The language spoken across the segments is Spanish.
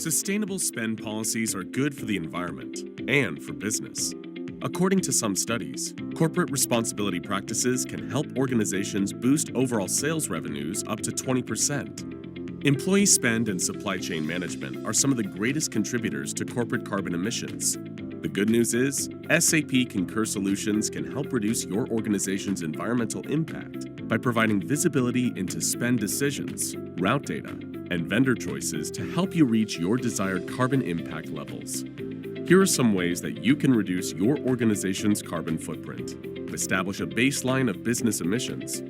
Sustainable spend policies are good for the environment and for business. According to some studies, corporate responsibility practices can help organizations boost overall sales revenues up to 20%. Employee spend and supply chain management are some of the greatest contributors to corporate carbon emissions. The good news is, SAP Concur Solutions can help reduce your organization's environmental impact by providing visibility into spend decisions, route data, and vendor choices to help you reach your desired carbon impact levels. Here are some ways that you can reduce your organization's carbon footprint. Establish a baseline of business emissions.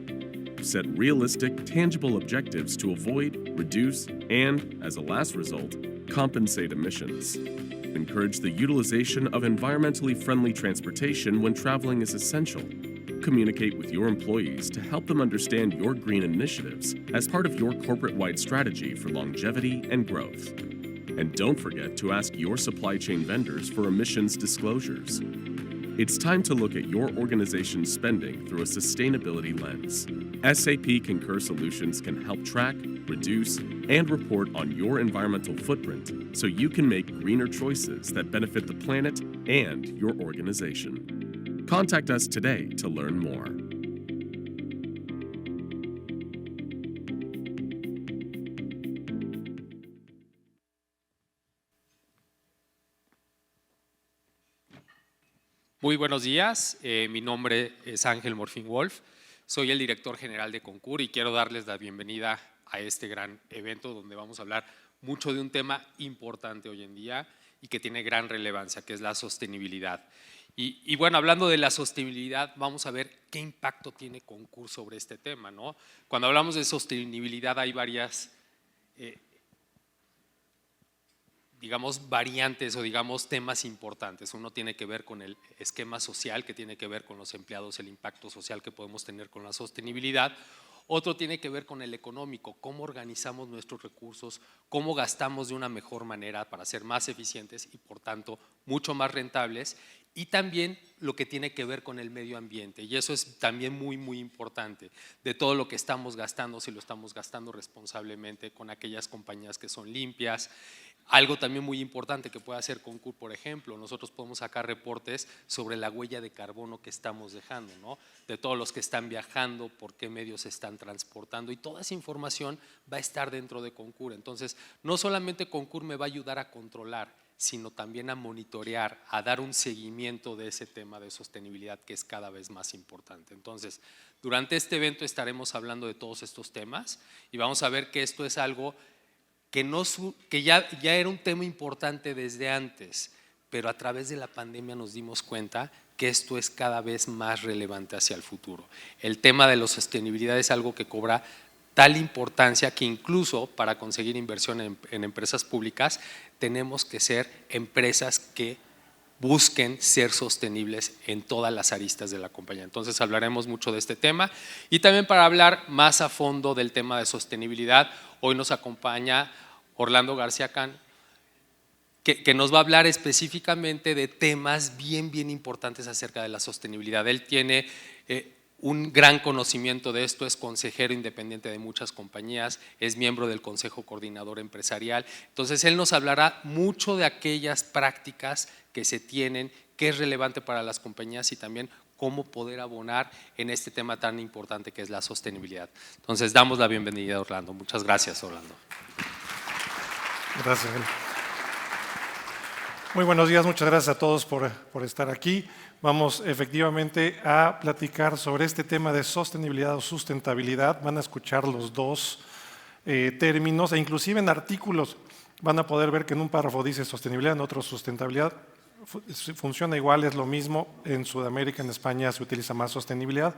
Set realistic, tangible objectives to avoid, reduce, and, as a last result, compensate emissions. Encourage the utilization of environmentally friendly transportation when traveling is essential. Communicate with your employees to help them understand your green initiatives as part of your corporate-wide strategy for longevity and growth. And don't forget to ask your supply chain vendors for emissions disclosures. It's time to look at your organization's spending through a sustainability lens. SAP Concur Solutions can help track, reduce, and report on your environmental footprint so you can make greener choices that benefit the planet and your organization. Contact us today to learn more. Muy buenos días, mi nombre es Ángel Morfín Wolf, soy el director general de Concur y quiero darles la bienvenida a este gran evento donde vamos a hablar mucho de un tema importante hoy en día y que tiene gran relevancia, que es la sostenibilidad. Y bueno, hablando de la sostenibilidad, vamos a ver qué impacto tiene Concur sobre este tema, ¿no? Cuando hablamos de sostenibilidad hay varias digamos, variantes o digamos temas importantes. Uno tiene que ver con el esquema social, que tiene que ver con los empleados, el impacto social que podemos tener con la sostenibilidad. Otro tiene que ver con el económico, cómo organizamos nuestros recursos, cómo gastamos de una mejor manera para ser más eficientes y por tanto mucho más rentables. Y también lo que tiene que ver con el medio ambiente, y eso es también muy importante, de todo lo que estamos gastando, si lo estamos gastando responsablemente con aquellas compañías que son limpias. Algo también muy importante que puede hacer Concur, por ejemplo, nosotros podemos sacar reportes sobre la huella de carbono que estamos dejando, ¿no? De todos los que están viajando, por qué medios se están transportando, y toda esa información va a estar dentro de Concur. Entonces, no solamente Concur me va a ayudar a controlar, sino también a monitorear, a dar un seguimiento de ese tema de sostenibilidad que es cada vez más importante. Entonces, durante este evento estaremos hablando de todos estos temas y vamos a ver que esto es algo que ya era un tema importante desde antes, pero a través de la pandemia nos dimos cuenta que esto es cada vez más relevante hacia el futuro. El tema de la sostenibilidad es algo que cobra tal importancia que incluso para conseguir inversión en empresas públicas tenemos que ser empresas que busquen ser sostenibles en todas las aristas de la compañía. Entonces hablaremos mucho de este tema y también para hablar más a fondo del tema de sostenibilidad, hoy nos acompaña Orlando García Can, que nos va a hablar específicamente de temas bien importantes acerca de la sostenibilidad. Él tiene un gran conocimiento de esto, es consejero independiente de muchas compañías, es miembro del Consejo Coordinador Empresarial. Entonces él nos hablará mucho de aquellas prácticas que se tienen, qué es relevante para las compañías y también cómo poder abonar en este tema tan importante que es la sostenibilidad. Entonces damos la bienvenida a Orlando. Muchas gracias, Orlando. Gracias. Muy buenos días, muchas gracias a todos por estar aquí. Vamos efectivamente a platicar sobre este tema de sostenibilidad o sustentabilidad. Van a escuchar los dos términos e inclusive en artículos van a poder ver que en un párrafo dice sostenibilidad, en otro sustentabilidad. Funciona igual, es lo mismo. En Sudamérica, en España se utiliza más sostenibilidad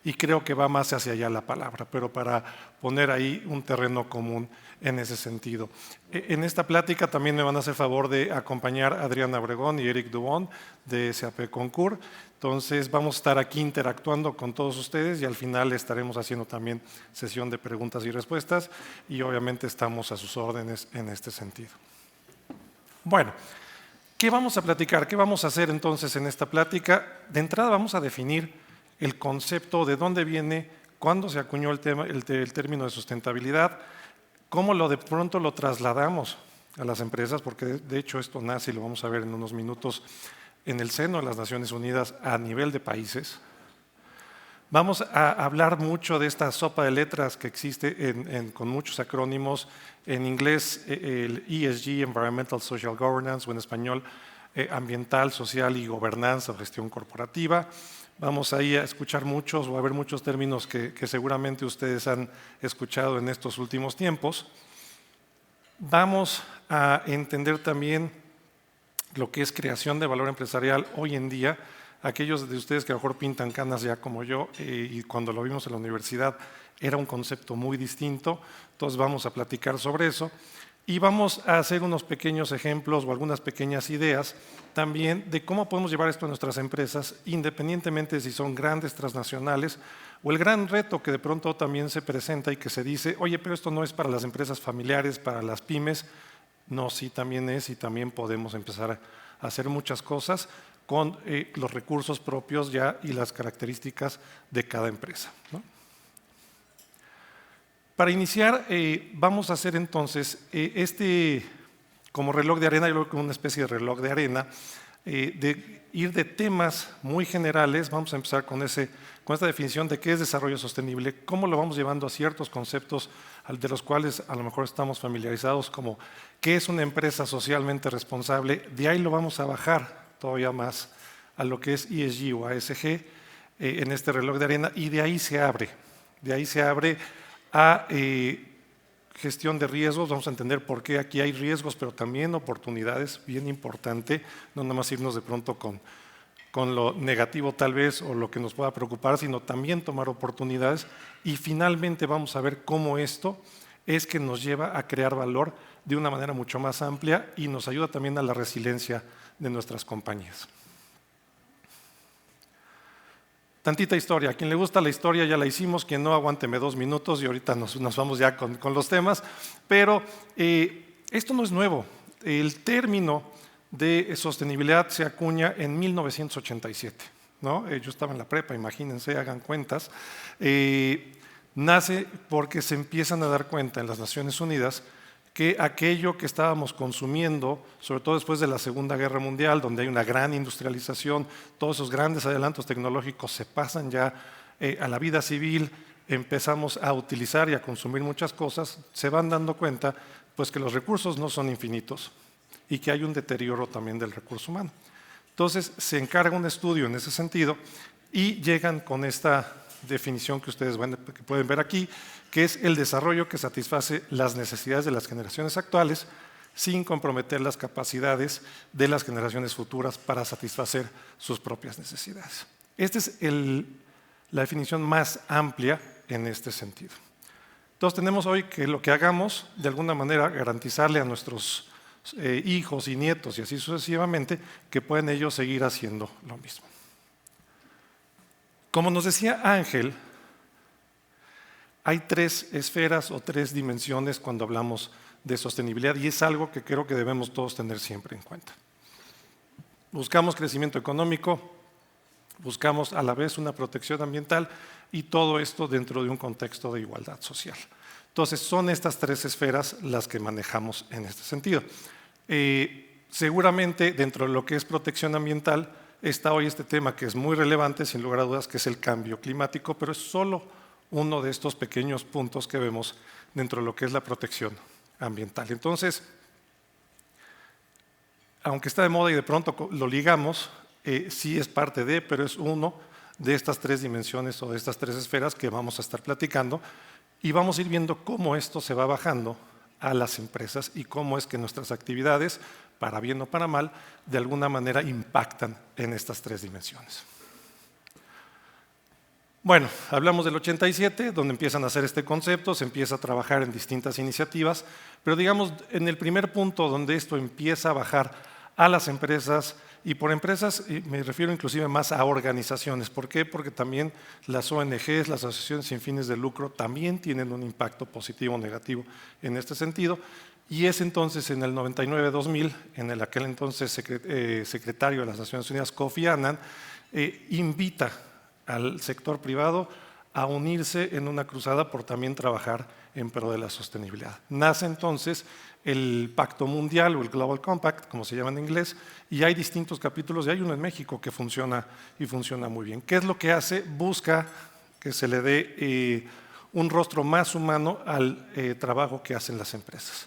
y creo que va más hacia allá la palabra, pero para poner ahí un terreno común en ese sentido. En esta plática también me van a hacer favor de acompañar Adriana Obregón y Eric Dubón de SAP Concur. Entonces vamos a estar aquí interactuando con todos ustedes y al final estaremos haciendo también sesión de preguntas y respuestas y obviamente estamos a sus órdenes en este sentido. Bueno, ¿qué vamos a platicar? ¿Qué vamos a hacer entonces en esta plática? De entrada vamos a definir el concepto de dónde viene, cuándo se acuñó el término de sustentabilidad, cómo de pronto lo trasladamos a las empresas, porque de hecho esto nace, y lo vamos a ver en unos minutos, en el seno de las Naciones Unidas a nivel de países. Vamos a hablar mucho de esta sopa de letras que existe con muchos acrónimos, en inglés el ESG, Environmental Social Governance, o en español ambiental, social y gobernanza o gestión corporativa. Vamos ahí a escuchar muchos o a ver muchos términos que seguramente ustedes han escuchado en estos últimos tiempos. Vamos a entender también lo que es creación de valor empresarial hoy en día. Aquellos de ustedes que a lo mejor pintan canas ya como yo, y cuando lo vimos en la universidad era un concepto muy distinto, entonces vamos a platicar sobre eso. Y vamos a hacer unos pequeños ejemplos o algunas pequeñas ideas también de cómo podemos llevar esto a nuestras empresas, independientemente de si son grandes transnacionales o el gran reto que de pronto también se presenta y que se dice, oye, pero esto no es para las empresas familiares, para las pymes. No, sí también es, y también podemos empezar a hacer muchas cosas con los recursos propios ya y las características de cada empresa, ¿no? Para iniciar, vamos a hacer entonces como reloj de arena, yo creo que una especie de reloj de arena, de ir de temas muy generales. Vamos a empezar con esta definición de qué es desarrollo sostenible, cómo lo vamos llevando a ciertos conceptos de los cuales a lo mejor estamos familiarizados, como qué es una empresa socialmente responsable. De ahí lo vamos a bajar todavía más a lo que es ESG o ASG en este reloj de arena, y de ahí se abre a gestión de riesgos. Vamos a entender por qué aquí hay riesgos, pero también oportunidades, bien importante, no nada más irnos de pronto con lo negativo tal vez o lo que nos pueda preocupar, sino también tomar oportunidades. Y finalmente vamos a ver cómo esto es que nos lleva a crear valor de una manera mucho más amplia y nos ayuda también a la resiliencia de nuestras compañías. Tantita historia. A quien le gusta la historia ya la hicimos, quien no, aguánteme 2 minutos y ahorita nos vamos ya con los temas. Pero esto no es nuevo. El término de sostenibilidad se acuña en 1987, ¿no? Yo estaba en la prepa, imagínense, hagan cuentas. Nace porque se empiezan a dar cuenta en las Naciones Unidas que aquello que estábamos consumiendo, sobre todo después de la Segunda Guerra Mundial, donde hay una gran industrialización, todos esos grandes adelantos tecnológicos se pasan ya a la vida civil, empezamos a utilizar y a consumir muchas cosas, se van dando cuenta pues que los recursos no son infinitos y que hay un deterioro también del recurso humano. Entonces se encarga un estudio en ese sentido y llegan con esta definición que ustedes que pueden ver aquí, que es el desarrollo que satisface las necesidades de las generaciones actuales sin comprometer las capacidades de las generaciones futuras para satisfacer sus propias necesidades. Esta es la definición más amplia en este sentido. Entonces tenemos hoy que lo que hagamos, de alguna manera, garantizarle a nuestros hijos y nietos y así sucesivamente, que pueden ellos seguir haciendo lo mismo. Como nos decía Ángel, hay 3 esferas o 3 dimensiones cuando hablamos de sostenibilidad, y es algo que creo que debemos todos tener siempre en cuenta. Buscamos crecimiento económico, buscamos a la vez una protección ambiental, y todo esto dentro de un contexto de igualdad social. Entonces son estas 3 esferas las que manejamos en este sentido. Seguramente dentro de lo que es protección ambiental está hoy este tema que es muy relevante, sin lugar a dudas, que es el cambio climático, pero es solo uno de estos pequeños puntos que vemos dentro de lo que es la protección ambiental. Entonces, aunque está de moda y de pronto lo ligamos, sí es parte de, pero es uno de estas 3 dimensiones o de estas 3 esferas que vamos a estar platicando, y vamos a ir viendo cómo esto se va bajando a las empresas y cómo es que nuestras actividades, para bien o para mal, de alguna manera impactan en estas 3 dimensiones. Bueno, hablamos del 87, donde empiezan a hacer este concepto, se empieza a trabajar en distintas iniciativas, pero digamos en el primer punto donde esto empieza a bajar a las empresas, y por empresas me refiero inclusive más a organizaciones. ¿Por qué? Porque también las ONGs, las asociaciones sin fines de lucro, también tienen un impacto positivo o negativo en este sentido. Y es entonces en el 99-2000, en el aquel entonces secretario de las Naciones Unidas, Kofi Annan, invita al sector privado a unirse en una cruzada por también trabajar en pro de la sostenibilidad. Nace entonces el Pacto Mundial o el Global Compact, como se llama en inglés, y hay distintos capítulos, y hay uno en México que funciona y funciona muy bien. ¿Qué es lo que hace? Busca que se le dé un rostro más humano al trabajo que hacen las empresas.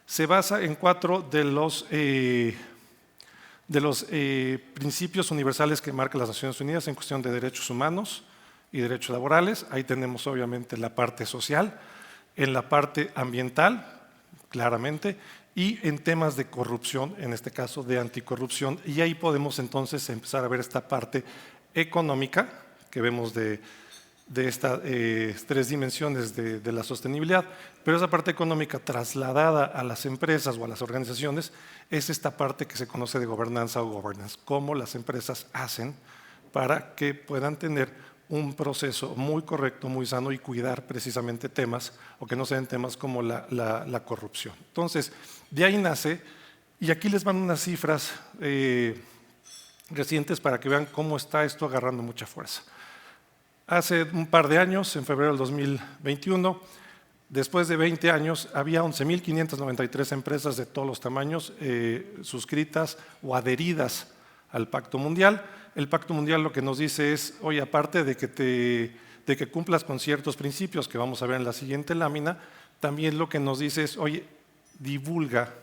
Se basa en 4 de los principios universales que marcan las Naciones Unidas en cuestión de derechos humanos y derechos laborales. Ahí tenemos obviamente la parte social, en la parte ambiental, claramente, y en temas de corrupción, en este caso de anticorrupción, y ahí podemos entonces empezar a ver esta parte económica que vemos de estas 3 dimensiones de la sostenibilidad, pero esa parte económica trasladada a las empresas o a las organizaciones es esta parte que se conoce de gobernanza o governance, cómo las empresas hacen para que puedan tener un proceso muy correcto, muy sano y cuidar precisamente temas o que no sean temas como la corrupción. Entonces, de ahí nace, y aquí les van unas cifras recientes para que vean cómo está esto agarrando mucha fuerza. Hace un par de años, en febrero del 2021, después de 20 años, había 11.593 empresas de todos los tamaños suscritas o adheridas al Pacto Mundial. El Pacto Mundial lo que nos dice es, oye, aparte de que cumplas con ciertos principios que vamos a ver en la siguiente lámina, también lo que nos dice es, oye, divulga,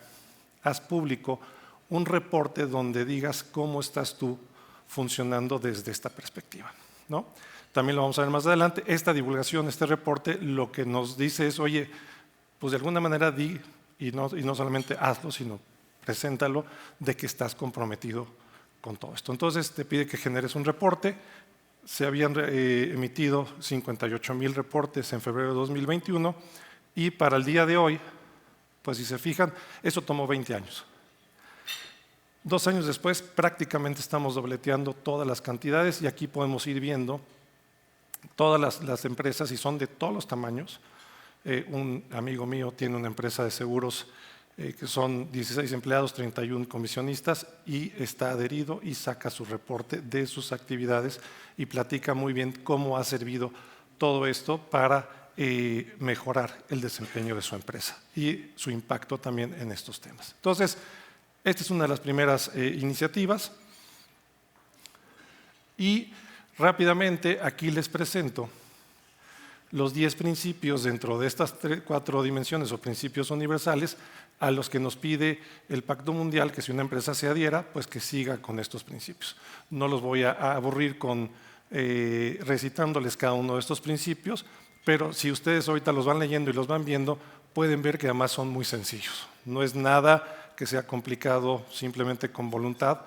haz público un reporte donde digas cómo estás tú funcionando desde esta perspectiva, ¿no? También lo vamos a ver más adelante. Esta divulgación, este reporte, lo que nos dice es, oye, pues de alguna manera di, y no solamente hazlo, sino preséntalo, de que estás comprometido con todo esto. Entonces te pide que generes un reporte. Se habían emitido 58,000 reportes en febrero de 2021 y para el día de hoy, pues si se fijan, eso tomó 20 años. 2 años después prácticamente estamos dobleteando todas las cantidades y aquí podemos ir viendo todas las empresas y son de todos los tamaños. Un amigo mío tiene una empresa de seguros que son 16 empleados, 31 comisionistas y está adherido y saca su reporte de sus actividades y platica muy bien cómo ha servido todo esto para mejorar el desempeño de su empresa y su impacto también en estos temas. Entonces, esta es una de las primeras iniciativas y rápidamente aquí les presento los 10 principios dentro de estas 4 dimensiones o principios universales a los que nos pide el Pacto Mundial que si una empresa se adhiera, pues que siga con estos principios. No los voy a aburrir con recitándoles cada uno de estos principios, pero si ustedes ahorita los van leyendo y los van viendo, pueden ver que además son muy sencillos. No es nada que sea complicado, simplemente con voluntad,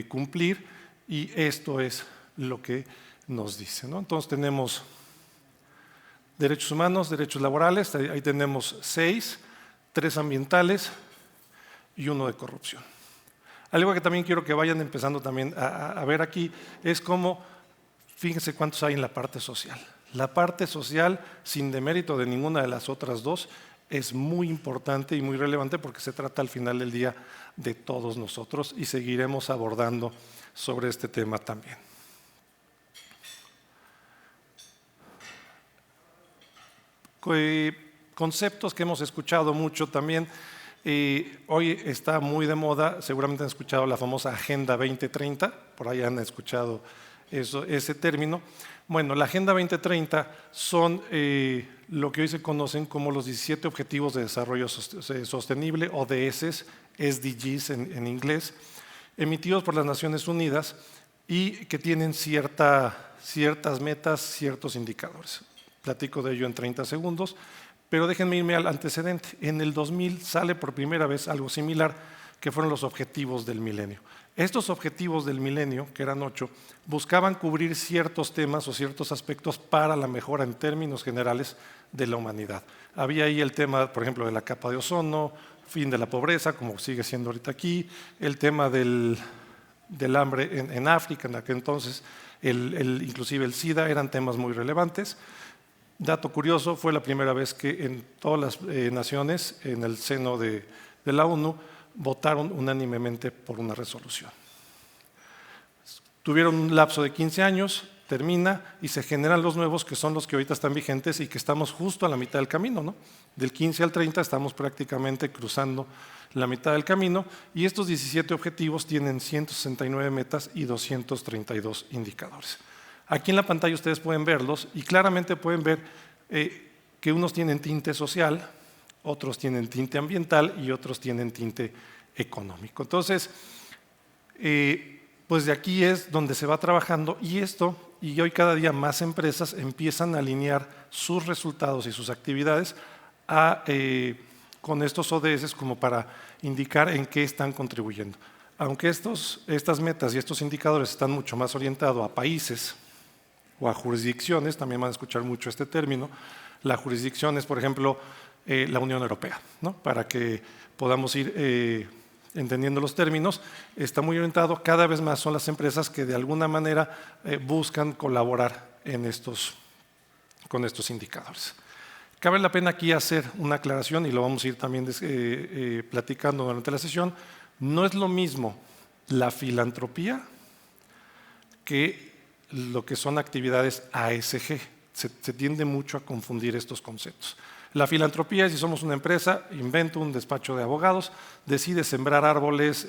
cumplir, y esto es lo que nos dice, ¿no? Entonces tenemos derechos humanos, derechos laborales, ahí tenemos 6, 3 ambientales y 1 de corrupción. Algo que también quiero que vayan empezando también a ver aquí es cómo, fíjense cuántos hay en la parte social. La parte social, sin demérito de ninguna de las otras 2, es muy importante y muy relevante porque se trata al final del día de todos nosotros y seguiremos abordando sobre este tema también. Conceptos que hemos escuchado mucho también. Hoy está muy de moda, seguramente han escuchado la famosa Agenda 2030, por ahí han escuchado ese término. Bueno, la Agenda 2030 son lo que hoy se conocen como los 17 Objetivos de Desarrollo Sostenible, ODS, SDGs en inglés, emitidos por las Naciones Unidas y que tienen ciertas metas, ciertos indicadores. Platico de ello en 30 segundos, pero déjenme irme al antecedente. En el 2000 sale por primera vez algo similar, que fueron los Objetivos del Milenio. Estos Objetivos del Milenio, que eran 8, buscaban cubrir ciertos temas o ciertos aspectos para la mejora en términos generales de la humanidad. Había ahí el tema, por ejemplo, de la capa de ozono, fin de la pobreza, como sigue siendo ahorita aquí, el tema del hambre en África, en aquel entonces, inclusive el SIDA, eran temas muy relevantes. Dato curioso, fue la primera vez que en todas las naciones, en el seno de la ONU, votaron unánimemente por una resolución. Tuvieron un lapso de 15 años, termina y se generan los nuevos, que son los que ahorita están vigentes y que estamos justo a la mitad del camino, ¿no? Del 15 al 30 estamos prácticamente cruzando la mitad del camino y estos 17 objetivos tienen 169 metas y 232 indicadores. Aquí en la pantalla ustedes pueden verlos y claramente pueden ver que unos tienen tinte social, otros tienen tinte ambiental y otros tienen tinte económico. Entonces, pues de aquí es donde se va trabajando y hoy cada día más empresas empiezan a alinear sus resultados y sus actividades con estos ODS como para indicar en qué están contribuyendo. Aunque estas metas y estos indicadores están mucho más orientados a países o a jurisdicciones, también van a escuchar mucho este término. La jurisdicción es, por ejemplo, la Unión Europea, ¿no? Para que podamos ir entendiendo los términos, está muy orientado, cada vez más son las empresas que de alguna manera buscan colaborar con estos indicadores. Cabe la pena aquí hacer una aclaración y lo vamos a ir también platicando durante la sesión. No es lo mismo la filantropía que lo que son actividades ASG. Se tiende mucho a confundir estos conceptos. La filantropía es si somos una empresa, invento un despacho de abogados, decide sembrar árboles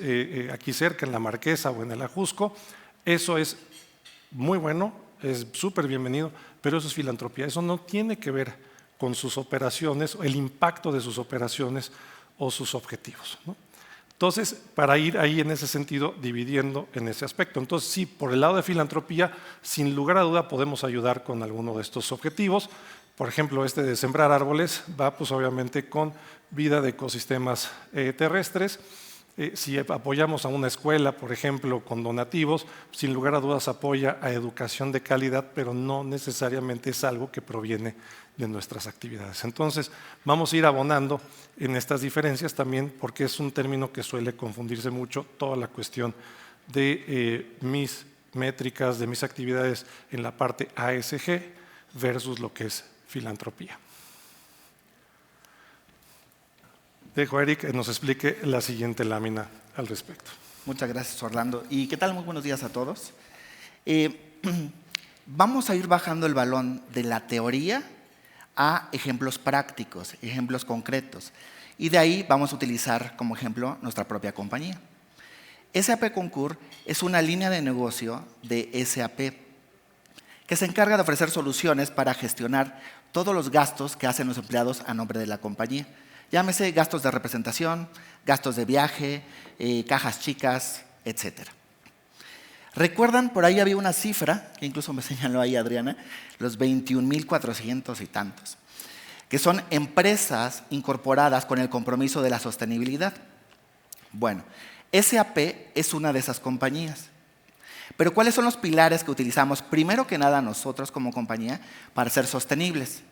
aquí cerca, en la Marquesa o en el Ajusco. Eso es muy bueno, es súper bienvenido, pero eso es filantropía. Eso no tiene que ver con sus operaciones, el impacto de sus operaciones o sus objetivos, ¿no? Entonces, para ir ahí en ese sentido, dividiendo en ese aspecto. Entonces, sí, por el lado de filantropía, sin lugar a duda podemos ayudar con alguno de estos objetivos. Por ejemplo, este de sembrar árboles va pues obviamente con vida de ecosistemas terrestres. Si apoyamos a una escuela, por ejemplo, con donativos, sin lugar a dudas apoya a educación de calidad, pero no necesariamente es algo que proviene de nuestras actividades. Entonces, vamos a ir abonando en estas diferencias también, porque es un término que suele confundirse mucho, toda la cuestión de mis métricas, de mis actividades en la parte ASG versus lo que es filantropía. Dejo a Eric que nos explique la siguiente lámina al respecto. Muchas gracias, Orlando. ¿Y qué tal? Muy buenos días a todos. Vamos a ir bajando el balón de la teoría a ejemplos prácticos, ejemplos concretos. Y de ahí vamos a utilizar como ejemplo nuestra propia compañía. SAP Concur es una línea de negocio de SAP que se encarga de ofrecer soluciones para gestionar todos los gastos que hacen los empleados a nombre de la compañía. Llámese gastos de representación, gastos de viaje, cajas chicas, etc. ¿Recuerdan? Por ahí había una cifra, que incluso me señaló ahí Adriana, los 21.400 y tantos, que son empresas incorporadas con el compromiso de la sostenibilidad. Bueno, SAP es una de esas compañías. Pero ¿cuáles son los pilares que utilizamos, primero que nada nosotros como compañía, para ser sostenibles?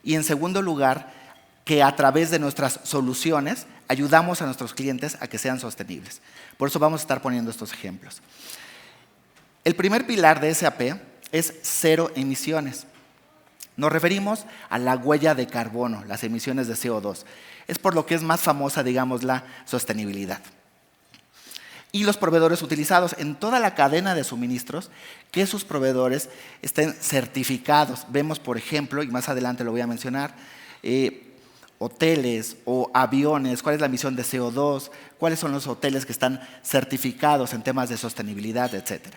Y en segundo lugar, que a través de nuestras soluciones ayudamos a nuestros clientes a que sean sostenibles. Por eso vamos a estar poniendo estos ejemplos. El primer pilar de SAP es cero emisiones. Nos referimos a la huella de carbono, las emisiones de CO2. Es por lo que es más famosa, digamos, la sostenibilidad. Y los proveedores utilizados en toda la cadena de suministros, que sus proveedores estén certificados. Vemos, por ejemplo, y más adelante lo voy a mencionar, hoteles o aviones, cuál es la emisión de CO2, cuáles son los hoteles que están certificados en temas de sostenibilidad, etc.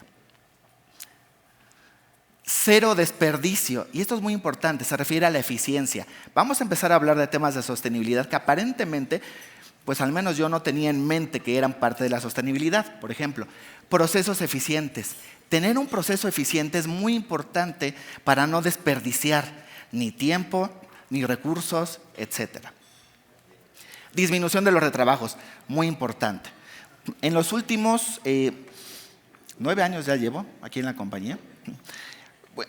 Cero desperdicio, y esto es muy importante, se refiere a la eficiencia. Vamos a empezar a hablar de temas de sostenibilidad que aparentemente, pues al menos yo no tenía en mente que eran parte de la sostenibilidad. Por ejemplo, procesos eficientes. Tener un proceso eficiente es muy importante para no desperdiciar ni tiempo, ni recursos, etc. Disminución de los retrabajos, muy importante. En los últimos 9 años ya llevo aquí en la compañía,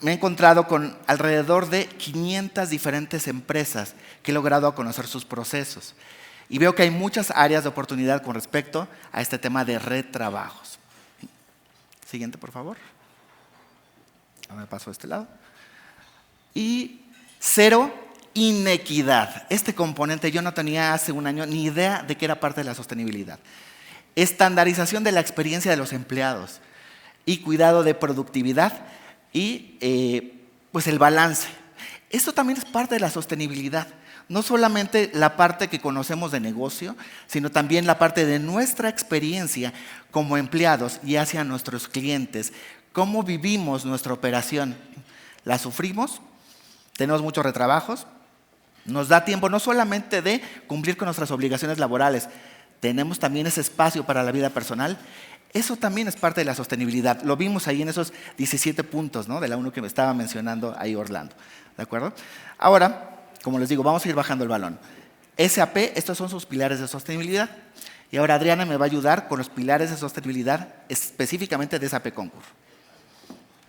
me he encontrado con alrededor de 500 diferentes empresas que he logrado conocer sus procesos. Y veo que hay muchas áreas de oportunidad con respecto a este tema de retrabajos. Siguiente, por favor. Ahora paso a este lado. Y cero inequidad. Este componente yo no tenía hace un año ni idea de que era parte de la sostenibilidad. Estandarización de la experiencia de los empleados y cuidado de productividad Y pues el balance. Esto también es parte de la sostenibilidad. No solamente la parte que conocemos de negocio, sino también la parte de nuestra experiencia como empleados y hacia nuestros clientes. ¿Cómo vivimos nuestra operación? ¿La sufrimos? ¿Tenemos muchos retrabajos? ¿Nos da tiempo no solamente de cumplir con nuestras obligaciones laborales, tenemos también ese espacio para la vida personal? Eso también es parte de la sostenibilidad. Lo vimos ahí en esos 17 puntos, ¿no?, de la ONU que me estaba mencionando ahí Orlando. ¿De acuerdo? Ahora, como les digo, vamos a ir bajando el balón. SAP, estos son sus pilares de sostenibilidad. Y ahora Adriana me va a ayudar con los pilares de sostenibilidad específicamente de SAP Concur.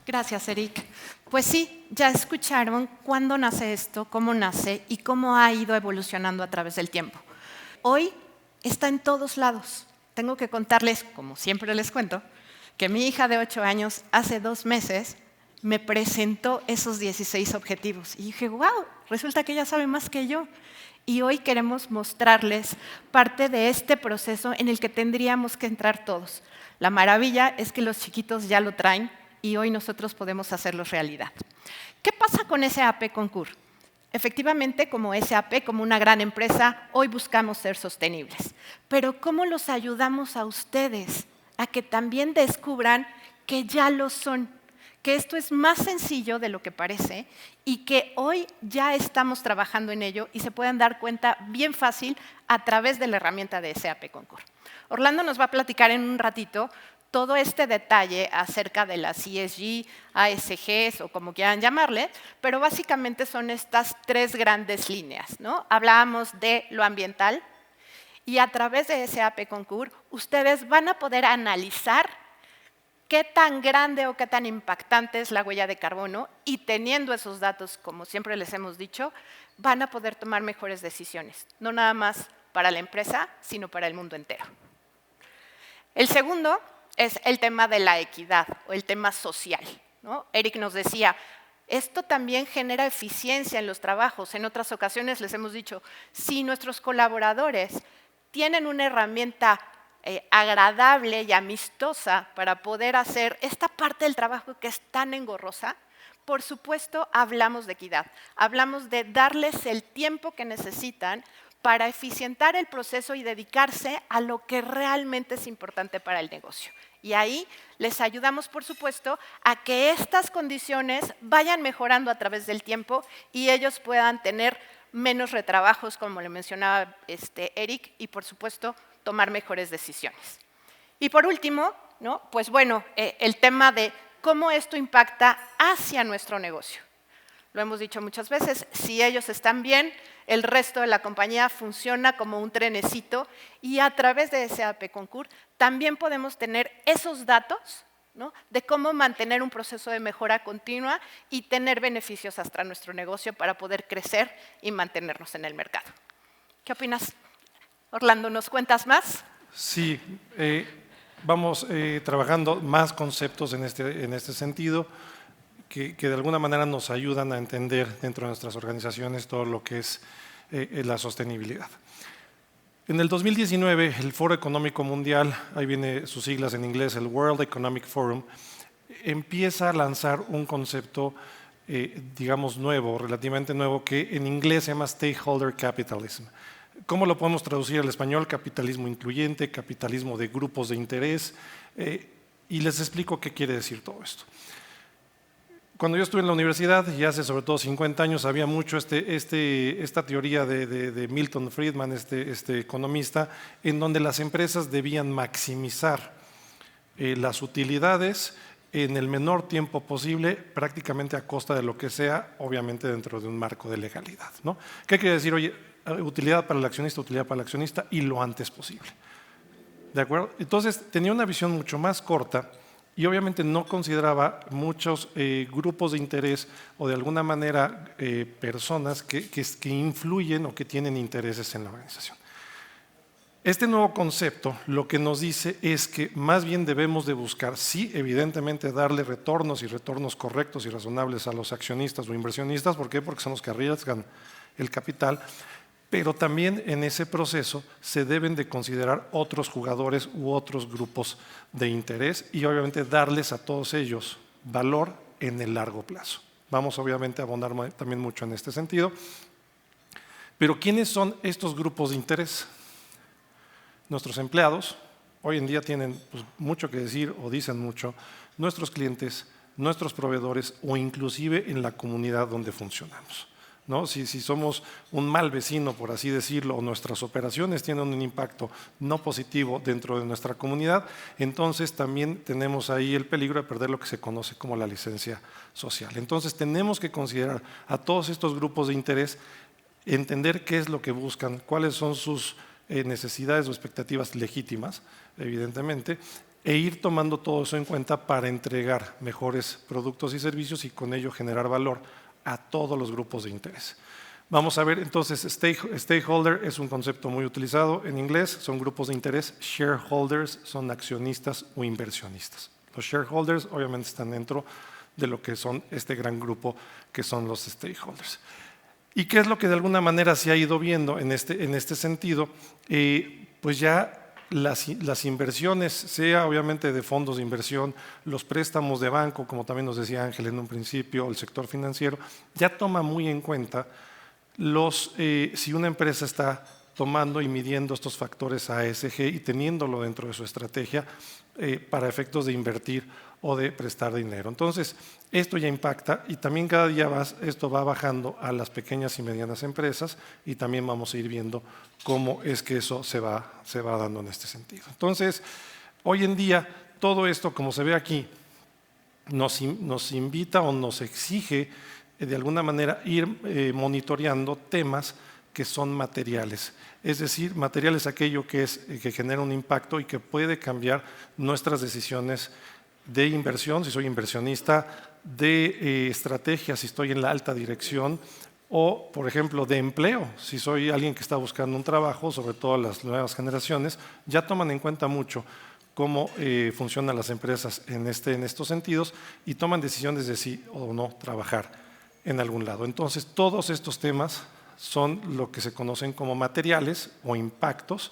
Gracias, Eric. Pues sí, ya escucharon cuándo nace esto, cómo nace y cómo ha ido evolucionando a través del tiempo. Hoy está en todos lados. Tengo que contarles, como siempre les cuento, que mi hija de 8 años hace 2 meses me presentó esos 16 objetivos. Y dije, wow, resulta que ella sabe más que yo. Y hoy queremos mostrarles parte de este proceso en el que tendríamos que entrar todos. La maravilla es que los chiquitos ya lo traen y hoy nosotros podemos hacerlos realidad. ¿Qué pasa con SAP Concur? Efectivamente, como SAP, como una gran empresa, hoy buscamos ser sostenibles. Pero ¿cómo los ayudamos a ustedes a que también descubran que ya lo son? Que esto es más sencillo de lo que parece y que hoy ya estamos trabajando en ello y se pueden dar cuenta bien fácil a través de la herramienta de SAP Concur. Orlando nos va a platicar en un ratito todo este detalle acerca de las ESG, ASGs o como quieran llamarle, pero básicamente son estas 3 grandes líneas, ¿no? Hablábamos de lo ambiental y a través de SAP Concur ustedes van a poder analizar qué tan grande o qué tan impactante es la huella de carbono y teniendo esos datos, como siempre les hemos dicho, van a poder tomar mejores decisiones, no nada más para la empresa, sino para el mundo entero. El segundo es el tema de la equidad o el tema social, ¿no? Eric nos decía, esto también genera eficiencia en los trabajos. En otras ocasiones les hemos dicho, si nuestros colaboradores tienen una herramienta agradable y amistosa para poder hacer esta parte del trabajo que es tan engorrosa, por supuesto hablamos de equidad, hablamos de darles el tiempo que necesitan para eficientar el proceso y dedicarse a lo que realmente es importante para el negocio. Y ahí les ayudamos, por supuesto, a que estas condiciones vayan mejorando a través del tiempo y ellos puedan tener menos retrabajos, como le mencionaba Eric, y por supuesto, tomar mejores decisiones. Y por último, ¿no?, pues bueno, el tema de cómo esto impacta hacia nuestro negocio. Lo hemos dicho muchas veces, si ellos están bien, el resto de la compañía funciona como un trenecito y a través de SAP Concur también podemos tener esos datos, ¿no?, de cómo mantener un proceso de mejora continua y tener beneficios hasta nuestro negocio para poder crecer y mantenernos en el mercado. ¿Qué opinas? Orlando, ¿nos cuentas más? Sí, vamos trabajando más conceptos en este sentido que de alguna manera nos ayudan a entender dentro de nuestras organizaciones todo lo que es la sostenibilidad. En el 2019, el Foro Económico Mundial, ahí viene sus siglas en inglés, el World Economic Forum, empieza a lanzar un concepto, digamos, nuevo, relativamente nuevo, que en inglés se llama Stakeholder Capitalism. ¿Cómo lo podemos traducir al español? Capitalismo incluyente, capitalismo de grupos de interés, y les explico qué quiere decir todo esto. Cuando yo estuve en la universidad, y hace sobre todo 50 años, había mucho esta teoría de Milton Friedman, este economista, en donde las empresas debían maximizar las utilidades en el menor tiempo posible, prácticamente a costa de lo que sea, obviamente dentro de un marco de legalidad, ¿no? ¿Qué quiere decir? Oye, utilidad para el accionista y lo antes posible. ¿De acuerdo? Entonces tenía una visión mucho más corta y obviamente no consideraba muchos grupos de interés o de alguna manera personas que influyen o que tienen intereses en la organización. Este nuevo concepto lo que nos dice es que más bien debemos de buscar, sí, evidentemente darle retornos y retornos correctos y razonables a los accionistas o inversionistas. ¿Por qué? Porque son los que arriesgan el capital, pero también en ese proceso se deben de considerar otros jugadores u otros grupos de interés y obviamente darles a todos ellos valor en el largo plazo. Vamos obviamente a abonar también mucho en este sentido. Pero ¿quiénes son estos grupos de interés? Nuestros empleados hoy en día tienen pues, mucho que decir o dicen mucho, nuestros clientes, nuestros proveedores o inclusive en la comunidad donde funcionamos, ¿no? Si somos un mal vecino, por así decirlo, o nuestras operaciones tienen un impacto no positivo dentro de nuestra comunidad, entonces también tenemos ahí el peligro de perder lo que se conoce como la licencia social. Entonces tenemos que considerar a todos estos grupos de interés, entender qué es lo que buscan, cuáles son sus necesidades o expectativas legítimas, evidentemente, e ir tomando todo eso en cuenta para entregar mejores productos y servicios y con ello generar valor a todos los grupos de interés. Vamos a ver entonces, stakeholder es un concepto muy utilizado en inglés, son grupos de interés, shareholders son accionistas o inversionistas. Los shareholders obviamente están dentro de lo que son este gran grupo que son los stakeholders. ¿Y qué es lo que de alguna manera se ha ido viendo en este sentido? Pues ya las inversiones, sea obviamente de fondos de inversión, los préstamos de banco, como también nos decía Ángel en un principio, el sector financiero, ya toma muy en cuenta si una empresa está tomando y midiendo estos factores ASG y teniéndolo dentro de su estrategia para efectos de invertir o de prestar dinero. Entonces, esto ya impacta y también cada día esto va bajando a las pequeñas y medianas empresas y también vamos a ir viendo cómo es que eso se va dando en este sentido. Entonces, hoy en día, todo esto, como se ve aquí, nos invita o nos exige de alguna manera ir monitoreando temas que son materiales, es decir, materiales aquello que genera un impacto y que puede cambiar nuestras decisiones de inversión, si soy inversionista, de estrategia, si estoy en la alta dirección, o, por ejemplo, de empleo, si soy alguien que está buscando un trabajo, sobre todo las nuevas generaciones, ya toman en cuenta mucho cómo funcionan las empresas en estos sentidos y toman decisiones de sí o no trabajar en algún lado. Entonces, todos estos temas son lo que se conocen como materiales o impactos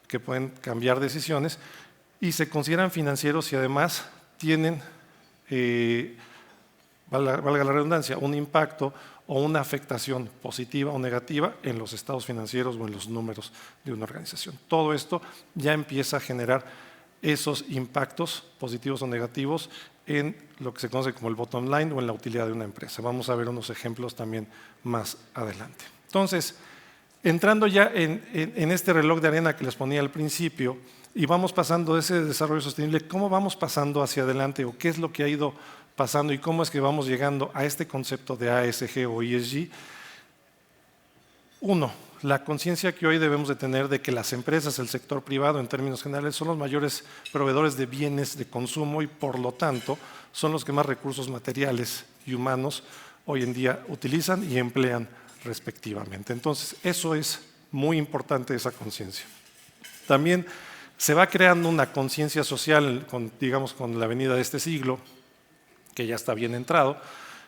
que pueden cambiar decisiones y se consideran financieros y además tienen, valga la redundancia, un impacto o una afectación positiva o negativa en los estados financieros o en los números de una organización. Todo esto ya empieza a generar esos impactos positivos o negativos en lo que se conoce como el bottom line o en la utilidad de una empresa. Vamos a ver unos ejemplos también más adelante. Entonces, entrando ya en este reloj de arena que les ponía al principio y vamos pasando de ese desarrollo sostenible, ¿cómo vamos pasando hacia adelante o qué es lo que ha ido pasando y cómo es que vamos llegando a este concepto de ASG o ESG? Uno, la conciencia que hoy debemos de tener de que las empresas, el sector privado en términos generales, son los mayores proveedores de bienes de consumo y por lo tanto son los que más recursos materiales y humanos hoy en día utilizan y emplean respectivamente. Entonces, eso es muy importante, esa conciencia. También se va creando una conciencia social, digamos, con la venida de este siglo, que ya está bien entrado,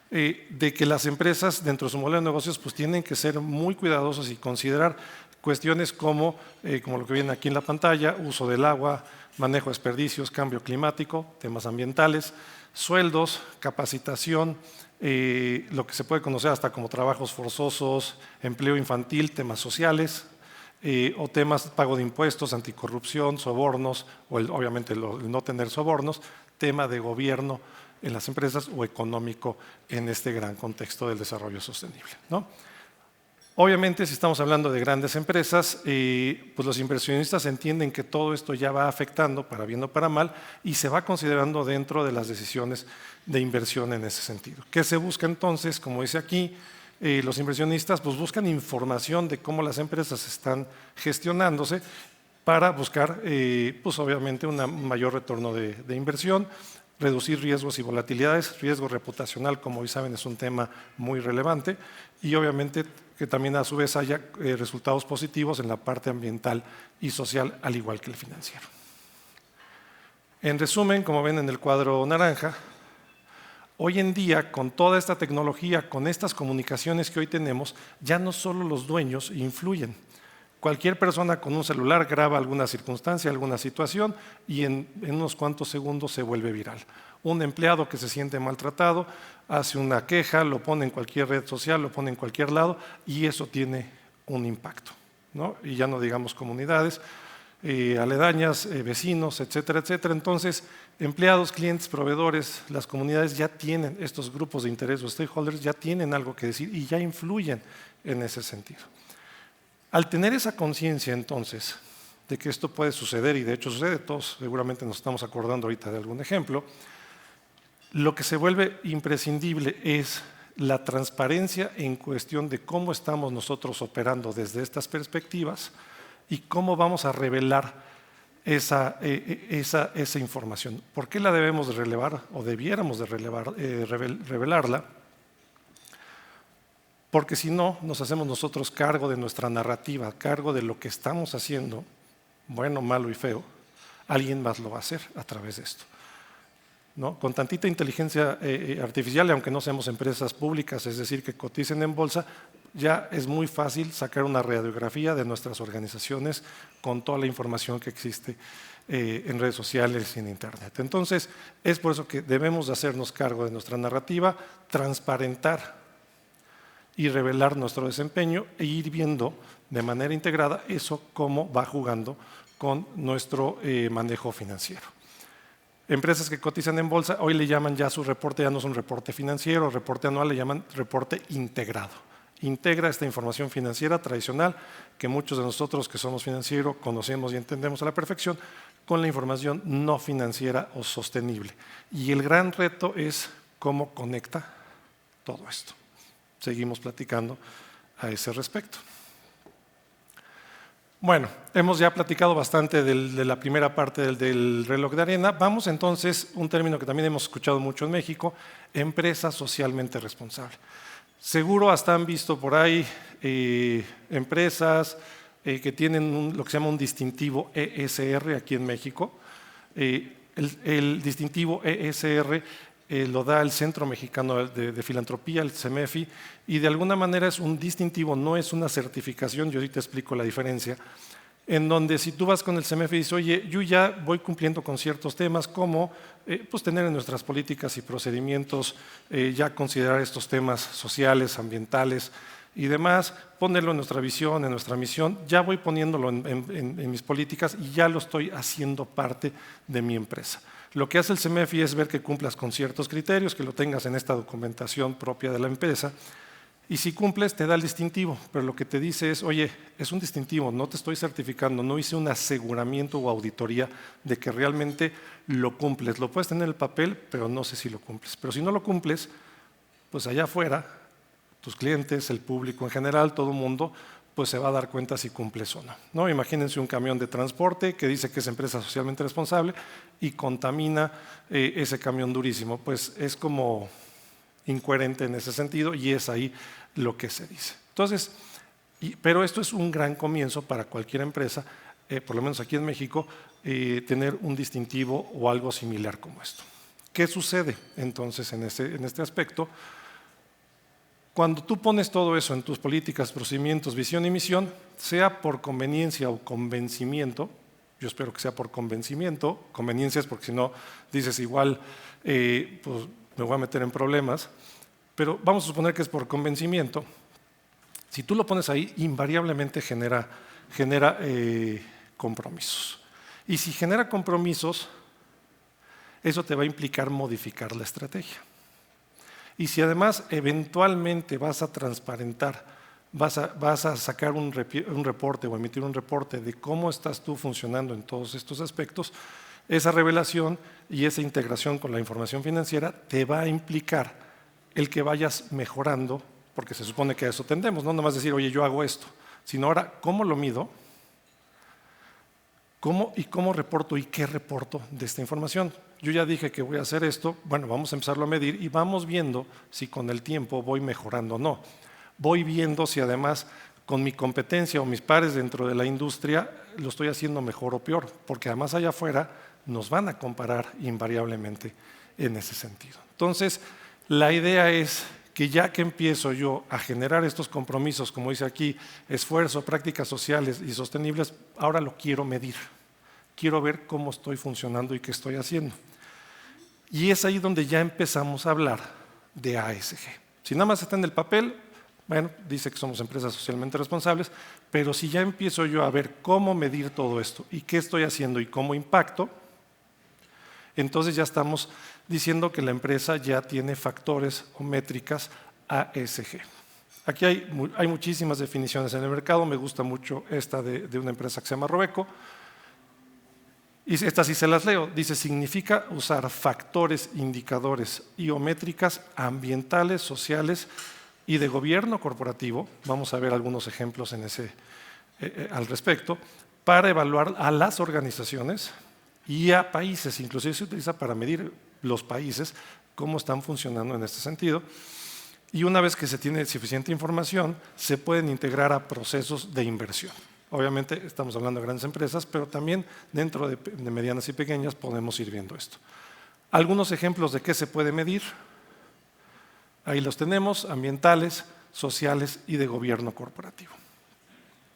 de que las empresas dentro de su modelo de negocios pues tienen que ser muy cuidadosos y considerar cuestiones como lo que viene aquí en la pantalla, uso del agua, manejo de desperdicios, cambio climático, temas ambientales, sueldos, capacitación, lo que se puede conocer hasta como trabajos forzosos, empleo infantil, temas sociales, o temas pago de impuestos, anticorrupción, sobornos, o obviamente el no tener sobornos, tema de gobierno en las empresas o económico en este gran contexto del desarrollo sostenible, ¿no? Obviamente, si estamos hablando de grandes empresas, pues los inversionistas entienden que todo esto ya va afectando, para bien o para mal, y se va considerando dentro de las decisiones de inversión en ese sentido. ¿Qué se busca entonces? Como dice aquí, los inversionistas pues buscan información de cómo las empresas están gestionándose para buscar, pues obviamente, un mayor retorno de inversión, reducir riesgos y volatilidades, riesgo reputacional, como hoy saben, es un tema muy relevante, y obviamente que también a su vez haya resultados positivos en la parte ambiental y social, al igual que el financiero. En resumen, como ven en el cuadro naranja, hoy en día, con toda esta tecnología, con estas comunicaciones que hoy tenemos, ya no solo los dueños influyen. Cualquier persona con un celular graba alguna circunstancia, alguna situación y en unos cuantos segundos se vuelve viral. Un empleado que se siente maltratado hace una queja, lo pone en cualquier red social, lo pone en cualquier lado y eso tiene un impacto, ¿no? Y ya no digamos comunidades aledañas, vecinos, etcétera, etcétera. Entonces, empleados, clientes, proveedores, las comunidades ya tienen, estos grupos de interés o stakeholders ya tienen algo que decir y ya influyen en ese sentido. Al tener esa conciencia entonces de que esto puede suceder, y de hecho sucede, todos seguramente nos estamos acordando ahorita de algún ejemplo, lo que se vuelve imprescindible es la transparencia en cuestión de cómo estamos nosotros operando desde estas perspectivas y cómo vamos a revelar esa información. ¿Por qué la debemos de relevar o debiéramos de revelarla? Porque si no, nos hacemos nosotros cargo de nuestra narrativa, cargo de lo que estamos haciendo, bueno, malo y feo, alguien más lo va a hacer a través de esto, ¿no? Con tantita inteligencia artificial, y aunque no seamos empresas públicas, es decir, que coticen en bolsa, ya es muy fácil sacar una radiografía de nuestras organizaciones con toda la información que existe en redes sociales y en Internet. Entonces, es por eso que debemos de hacernos cargo de nuestra narrativa, transparentar y revelar nuestro desempeño e ir viendo de manera integrada eso cómo va jugando con nuestro manejo financiero. Empresas que cotizan en bolsa, hoy le llaman ya su reporte, ya no es un reporte financiero, reporte anual, le llaman reporte integrado. Integra esta información financiera tradicional que muchos de nosotros que somos financieros conocemos y entendemos a la perfección con la información no financiera o sostenible. Y el gran reto es cómo conecta todo esto. Seguimos platicando a ese respecto. Bueno, hemos ya platicado bastante de la primera parte del reloj de arena. Vamos entonces, un término que también hemos escuchado mucho en México, empresa socialmente responsable. Seguro hasta han visto por ahí empresas que tienen lo que se llama un distintivo ESR aquí en México. El distintivo ESR lo da el Centro Mexicano de Filantropía, el CEMEFI, y de alguna manera es un distintivo, no es una certificación, yo ahorita explico la diferencia, en donde si tú vas con el CEMEFI y dices, oye, yo ya voy cumpliendo con ciertos temas como pues tener en nuestras políticas y procedimientos ya considerar estos temas sociales, ambientales y demás, ponerlo en nuestra visión, en nuestra misión, ya voy poniéndolo en mis políticas y ya lo estoy haciendo parte de mi empresa. Lo que hace el CEMEFI es ver que cumplas con ciertos criterios, que lo tengas en esta documentación propia de la empresa, y si cumples te da el distintivo, pero lo que te dice es, oye, es un distintivo, no te estoy certificando, no hice un aseguramiento o auditoría de que realmente lo cumples. Lo puedes tener en el papel, pero no sé si lo cumples. Pero si no lo cumples, pues allá afuera, tus clientes, el público en general, todo el mundo, pues se va a dar cuenta si cumples o no. Imagínense un camión de transporte que dice que es empresa socialmente responsable y contamina ese camión durísimo, pues es como incoherente en ese sentido y es ahí lo que se dice. Entonces, pero esto es un gran comienzo para cualquier empresa, por lo menos aquí en México, tener un distintivo o algo similar como esto. ¿Qué sucede entonces en este aspecto? Cuando tú pones todo eso en tus políticas, procedimientos, visión y misión, sea por conveniencia o convencimiento, yo espero que sea por convencimiento, conveniencia es porque si no dices igual, pues me voy a meter en problemas, pero vamos a suponer que es por convencimiento. Si tú lo pones ahí, invariablemente genera compromisos. Y si genera compromisos, eso te va a implicar modificar la estrategia. Y si además eventualmente vas a transparentar, vas a sacar un reporte o emitir un reporte de cómo estás tú funcionando en todos estos aspectos, esa revelación y esa integración con la información financiera te va a implicar el que vayas mejorando, porque se supone que a eso tendemos, no nomás decir, oye, yo hago esto, sino ahora, ¿cómo lo mido? ¿Cómo reporto y qué reporto de esta información? Yo ya dije que voy a hacer esto, bueno, vamos a empezarlo a medir y vamos viendo si con el tiempo voy mejorando o no. Voy viendo si además con mi competencia o mis pares dentro de la industria lo estoy haciendo mejor o peor, porque además allá afuera nos van a comparar invariablemente en ese sentido. Entonces, la idea es que ya que empiezo yo a generar estos compromisos, como dice aquí, esfuerzo, prácticas sociales y sostenibles, ahora lo quiero medir. Quiero ver cómo estoy funcionando y qué estoy haciendo. Y es ahí donde ya empezamos a hablar de ASG. Si nada más está en el papel, bueno, dice que somos empresas socialmente responsables, pero si ya empiezo yo a ver cómo medir todo esto y qué estoy haciendo y cómo impacto, entonces ya estamos diciendo que la empresa ya tiene factores o métricas ASG. Aquí hay muchísimas definiciones en el mercado, me gusta mucho esta de una empresa que se llama Robeco, y estas sí se las leo. Dice, significa usar factores, indicadores y o métricas ambientales, sociales y de gobierno corporativo, vamos a ver algunos ejemplos en al respecto, para evaluar a las organizaciones y a países, inclusive se utiliza para medir los países, cómo están funcionando en este sentido. Y una vez que se tiene suficiente información, se pueden integrar a procesos de inversión. Obviamente estamos hablando de grandes empresas, pero también dentro de medianas y pequeñas podemos ir viendo esto. Algunos ejemplos de qué se puede medir. Ahí los tenemos, ambientales, sociales y de gobierno corporativo.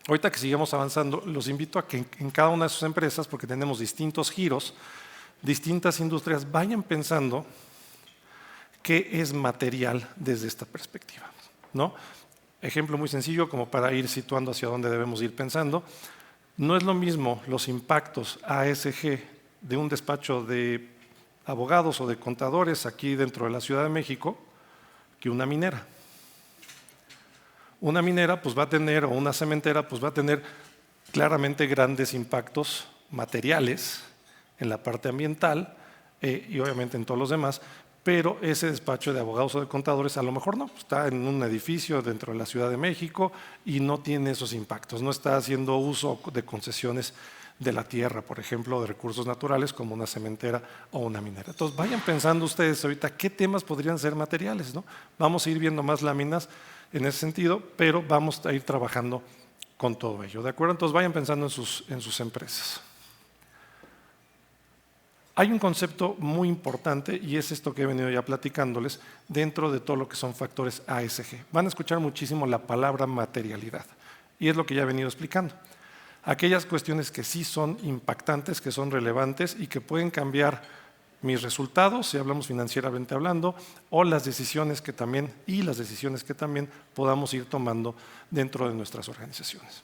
Ahorita que sigamos avanzando, los invito a que en cada una de sus empresas, porque tenemos distintos giros, distintas industrias, vayan pensando qué es material desde esta perspectiva, ¿no? Ejemplo muy sencillo como para ir situando hacia dónde debemos ir pensando. No es lo mismo los impactos ASG de un despacho de abogados o de contadores aquí dentro de la Ciudad de México que una minera. Una minera pues va a tener, o una cementera pues va a tener claramente grandes impactos materiales en la parte ambiental y obviamente en todos los demás, pero ese despacho de abogados o de contadores a lo mejor no, está en un edificio dentro de la Ciudad de México y no tiene esos impactos, no está haciendo uso de concesiones de la tierra, por ejemplo, de recursos naturales como una cementera o una minera. Entonces vayan pensando ustedes ahorita qué temas podrían ser materiales, ¿no? Vamos a ir viendo más láminas en ese sentido, pero vamos a ir trabajando con todo ello, ¿de acuerdo? Entonces vayan pensando en sus empresas. Hay un concepto muy importante y es esto que he venido ya platicándoles dentro de todo lo que son factores ASG. Van a escuchar muchísimo la palabra materialidad y es lo que ya he venido explicando. Aquellas cuestiones que sí son impactantes, que son relevantes y que pueden cambiar mis resultados, si hablamos financieramente hablando, o las decisiones que también podamos ir tomando dentro de nuestras organizaciones.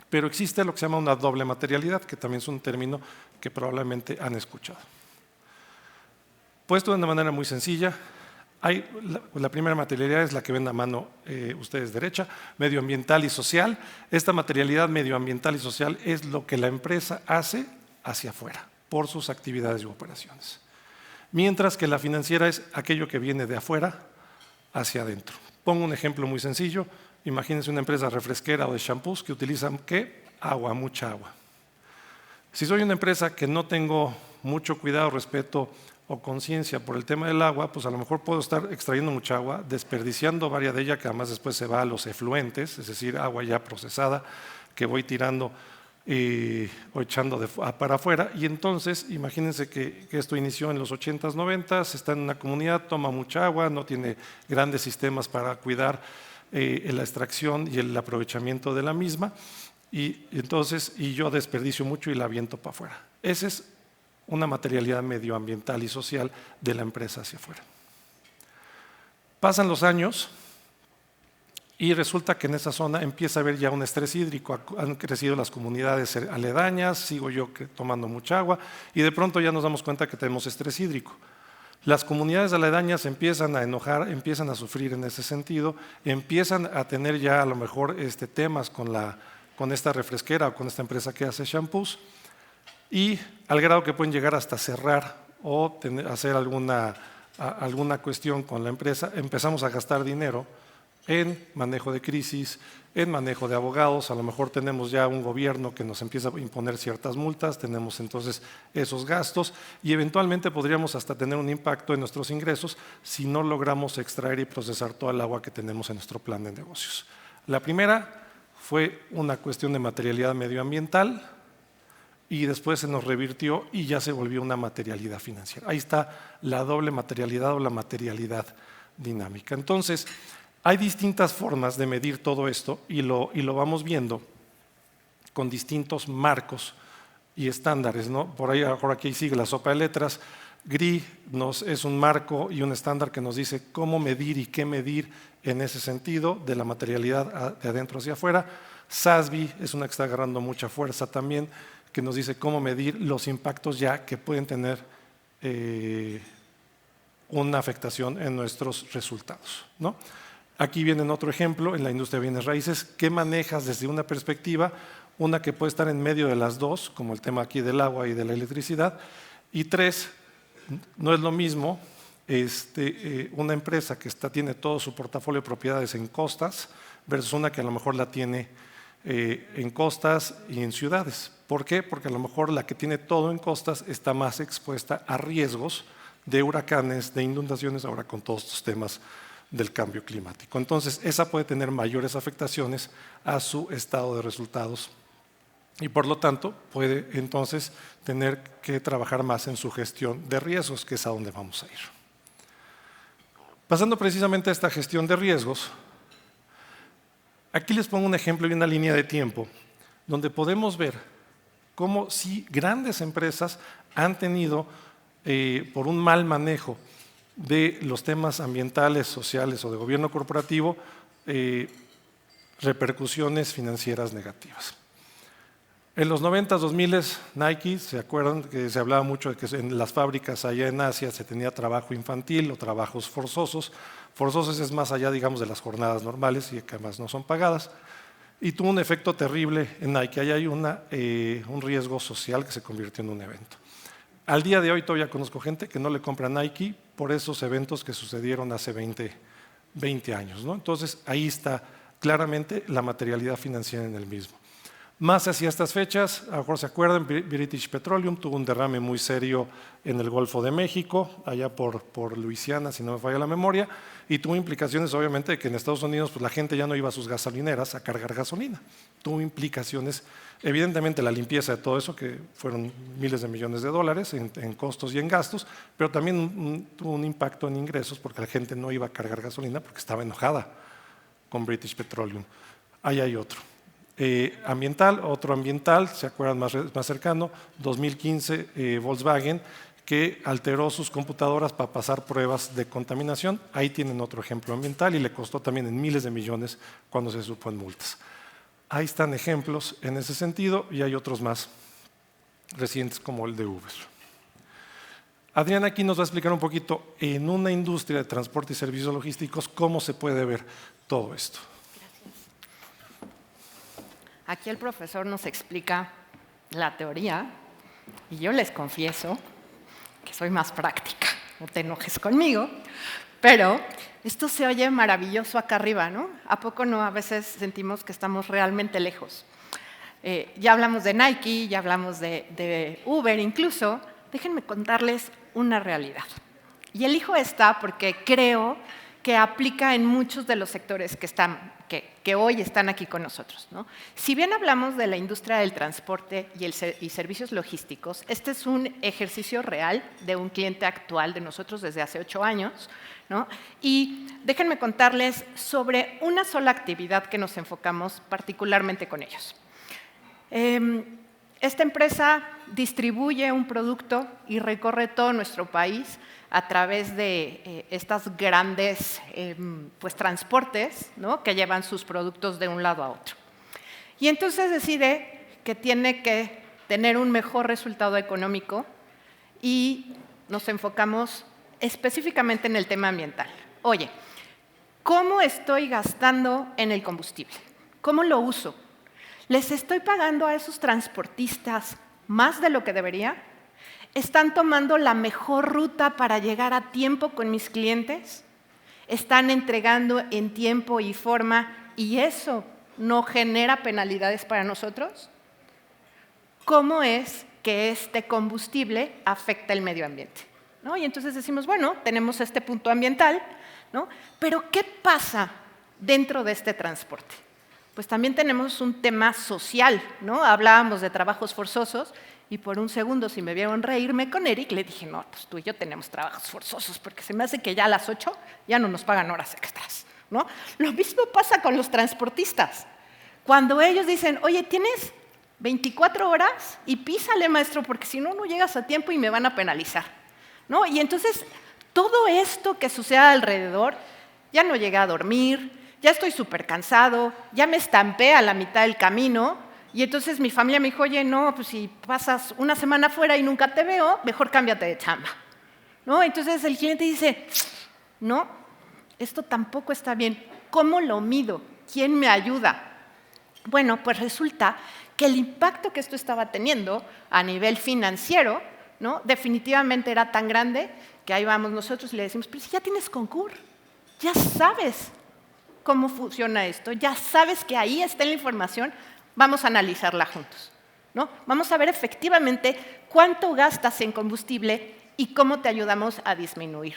Pero existe lo que se llama una doble materialidad, que también es un término que probablemente han escuchado. Puesto de una manera muy sencilla, la primera materialidad es la que ven a mano ustedes derecha, medioambiental y social. Esta materialidad medioambiental y social es lo que la empresa hace hacia afuera, por sus actividades y operaciones. Mientras que la financiera es aquello que viene de afuera hacia adentro. Pongo un ejemplo muy sencillo. Imagínense una empresa refresquera o de shampoos que utilizan ¿qué? Agua, mucha agua. Si soy una empresa que no tengo mucho cuidado, respeto o conciencia por el tema del agua, pues a lo mejor puedo estar extrayendo mucha agua, desperdiciando varias de ella que además después se va a los efluentes, es decir, agua ya procesada que voy tirando o echando para afuera. Y entonces, imagínense que esto inició en los 80s, 90s, está en una comunidad, toma mucha agua, no tiene grandes sistemas para cuidar la extracción y el aprovechamiento de la misma, y yo desperdicio mucho y la aviento para afuera. Esa es una materialidad medioambiental y social de la empresa hacia afuera. Pasan los años y resulta que en esa zona empieza a haber ya un estrés hídrico, han crecido las comunidades aledañas, sigo yo tomando mucha agua y de pronto ya nos damos cuenta que tenemos estrés hídrico. Las comunidades aledañas empiezan a enojar, empiezan a sufrir en ese sentido, empiezan a tener ya a lo mejor temas con esta refresquera o con esta empresa que hace shampoos y al grado que pueden llegar hasta cerrar o hacer alguna cuestión con la empresa, empezamos a gastar dinero en manejo de crisis, en manejo de abogados, a lo mejor tenemos ya un gobierno que nos empieza a imponer ciertas multas, tenemos entonces esos gastos y eventualmente podríamos hasta tener un impacto en nuestros ingresos si no logramos extraer y procesar toda el agua que tenemos en nuestro plan de negocios. La primera fue una cuestión de materialidad medioambiental y después se nos revirtió y ya se volvió una materialidad financiera. Ahí está la doble materialidad o la materialidad dinámica. Entonces, hay distintas formas de medir todo esto y lo vamos viendo con distintos marcos y estándares, ¿no? Por aquí sigue la sopa de letras. GRI es un marco y un estándar que nos dice cómo medir y qué medir en ese sentido, de la materialidad de adentro hacia afuera. SASB es una que está agarrando mucha fuerza también, que nos dice cómo medir los impactos ya que pueden tener una afectación en nuestros resultados, ¿no? Aquí viene otro ejemplo en la industria de bienes raíces. ¿Qué manejas desde una perspectiva? Una que puede estar en medio de las dos, como el tema aquí del agua y de la electricidad. Y 3, no es lo mismo una empresa que tiene todo su portafolio de propiedades en costas versus una que a lo mejor la tiene en costas y en ciudades. ¿Por qué? Porque a lo mejor la que tiene todo en costas está más expuesta a riesgos de huracanes, de inundaciones, ahora con todos estos temas del cambio climático. Entonces, esa puede tener mayores afectaciones a su estado de resultados y por lo tanto puede entonces tener que trabajar más en su gestión de riesgos, que es a donde vamos a ir. Pasando precisamente a esta gestión de riesgos, aquí les pongo un ejemplo y una línea de tiempo donde podemos ver cómo si grandes empresas han tenido, por un mal manejo de los temas ambientales, sociales o de gobierno corporativo, repercusiones financieras negativas. En los 90s, 2000s, Nike, ¿se acuerdan que se hablaba mucho de que en las fábricas allá en Asia se tenía trabajo infantil o trabajos forzosos? Forzosos es más allá, digamos, de las jornadas normales y que además no son pagadas. Y tuvo un efecto terrible en Nike. Ahí hay un riesgo social que se convirtió en un evento. Al día de hoy todavía conozco gente que no le compra Nike por esos eventos que sucedieron hace 20 años, ¿no? Entonces, ahí está claramente la materialidad financiera en el mismo. Más hacia estas fechas, a lo mejor se acuerdan, British Petroleum tuvo un derrame muy serio en el Golfo de México, allá por Luisiana, si no me falla la memoria, y tuvo implicaciones obviamente de que en Estados Unidos pues, la gente ya no iba a sus gasolineras a cargar gasolina. Tuvo implicaciones, evidentemente la limpieza de todo eso, que fueron miles de millones de dólares en costos y en gastos, pero también tuvo un impacto en ingresos porque la gente no iba a cargar gasolina porque estaba enojada con British Petroleum. Ahí hay otro. Otro ambiental, se acuerdan más cercano, 2015 Volkswagen, que alteró sus computadoras para pasar pruebas de contaminación. Ahí tienen otro ejemplo ambiental y le costó también en miles de millones cuando se supo en multas. Ahí están ejemplos en ese sentido y hay otros más recientes como el de Uber. Adrián aquí nos va a explicar un poquito en una industria de transporte y servicios logísticos cómo se puede ver todo esto. Aquí el profesor nos explica la teoría y yo les confieso que soy más práctica, no te enojes conmigo, pero esto se oye maravilloso acá arriba, ¿no? ¿A poco no? A veces sentimos que estamos realmente lejos. Ya hablamos de Nike, ya hablamos de Uber incluso. Déjenme contarles una realidad. Y elijo esta porque creo que aplica en muchos de los sectores que hoy están aquí con nosotros, ¿no? Si bien hablamos de la industria del transporte y servicios logísticos, este es un ejercicio real de un cliente actual de nosotros desde hace 8 años, ¿no? Y déjenme contarles sobre una sola actividad que nos enfocamos particularmente con ellos. Esta empresa distribuye un producto y recorre todo nuestro país a través de estas grandes transportes, ¿no? Que llevan sus productos de un lado a otro. Y entonces decide que tiene que tener un mejor resultado económico y nos enfocamos específicamente en el tema ambiental. Oye, ¿cómo estoy gastando en el combustible? ¿Cómo lo uso? ¿Les estoy pagando a esos transportistas más de lo que debería? ¿Están tomando la mejor ruta para llegar a tiempo con mis clientes? ¿Están entregando en tiempo y forma y eso no genera penalidades para nosotros? ¿Cómo es que este combustible afecta el medio ambiente? ¿No? Y entonces decimos, bueno, tenemos este punto ambiental, ¿no? Pero ¿qué pasa dentro de este transporte? Pues también tenemos un tema social, ¿no? Hablábamos de trabajos forzosos y por un segundo, si me vieron reírme con Eric, le dije, no, pues tú y yo tenemos trabajos forzosos porque se me hace que ya a las 8 ya no nos pagan horas extras, ¿no? Lo mismo pasa con los transportistas. Cuando ellos dicen, oye, tienes 24 horas y písale, maestro, porque si no, no llegas a tiempo y me van a penalizar, ¿no? Y entonces, todo esto que sucede alrededor, ya no llegué a dormir, ya estoy súper cansado, ya me estampé a la mitad del camino, y entonces mi familia me dijo, oye, no, pues si pasas una semana fuera y nunca te veo, mejor cámbiate de chamba, ¿no? Entonces el cliente dice, no, esto tampoco está bien. ¿Cómo lo mido? ¿Quién me ayuda? Bueno, pues resulta que el impacto que esto estaba teniendo a nivel financiero, ¿no? Definitivamente era tan grande que ahí vamos nosotros y le decimos, pero si ya tienes Concur, ya sabes cómo funciona esto, ya sabes que ahí está la información, vamos a analizarla juntos, ¿no? Vamos a ver efectivamente cuánto gastas en combustible y cómo te ayudamos a disminuir.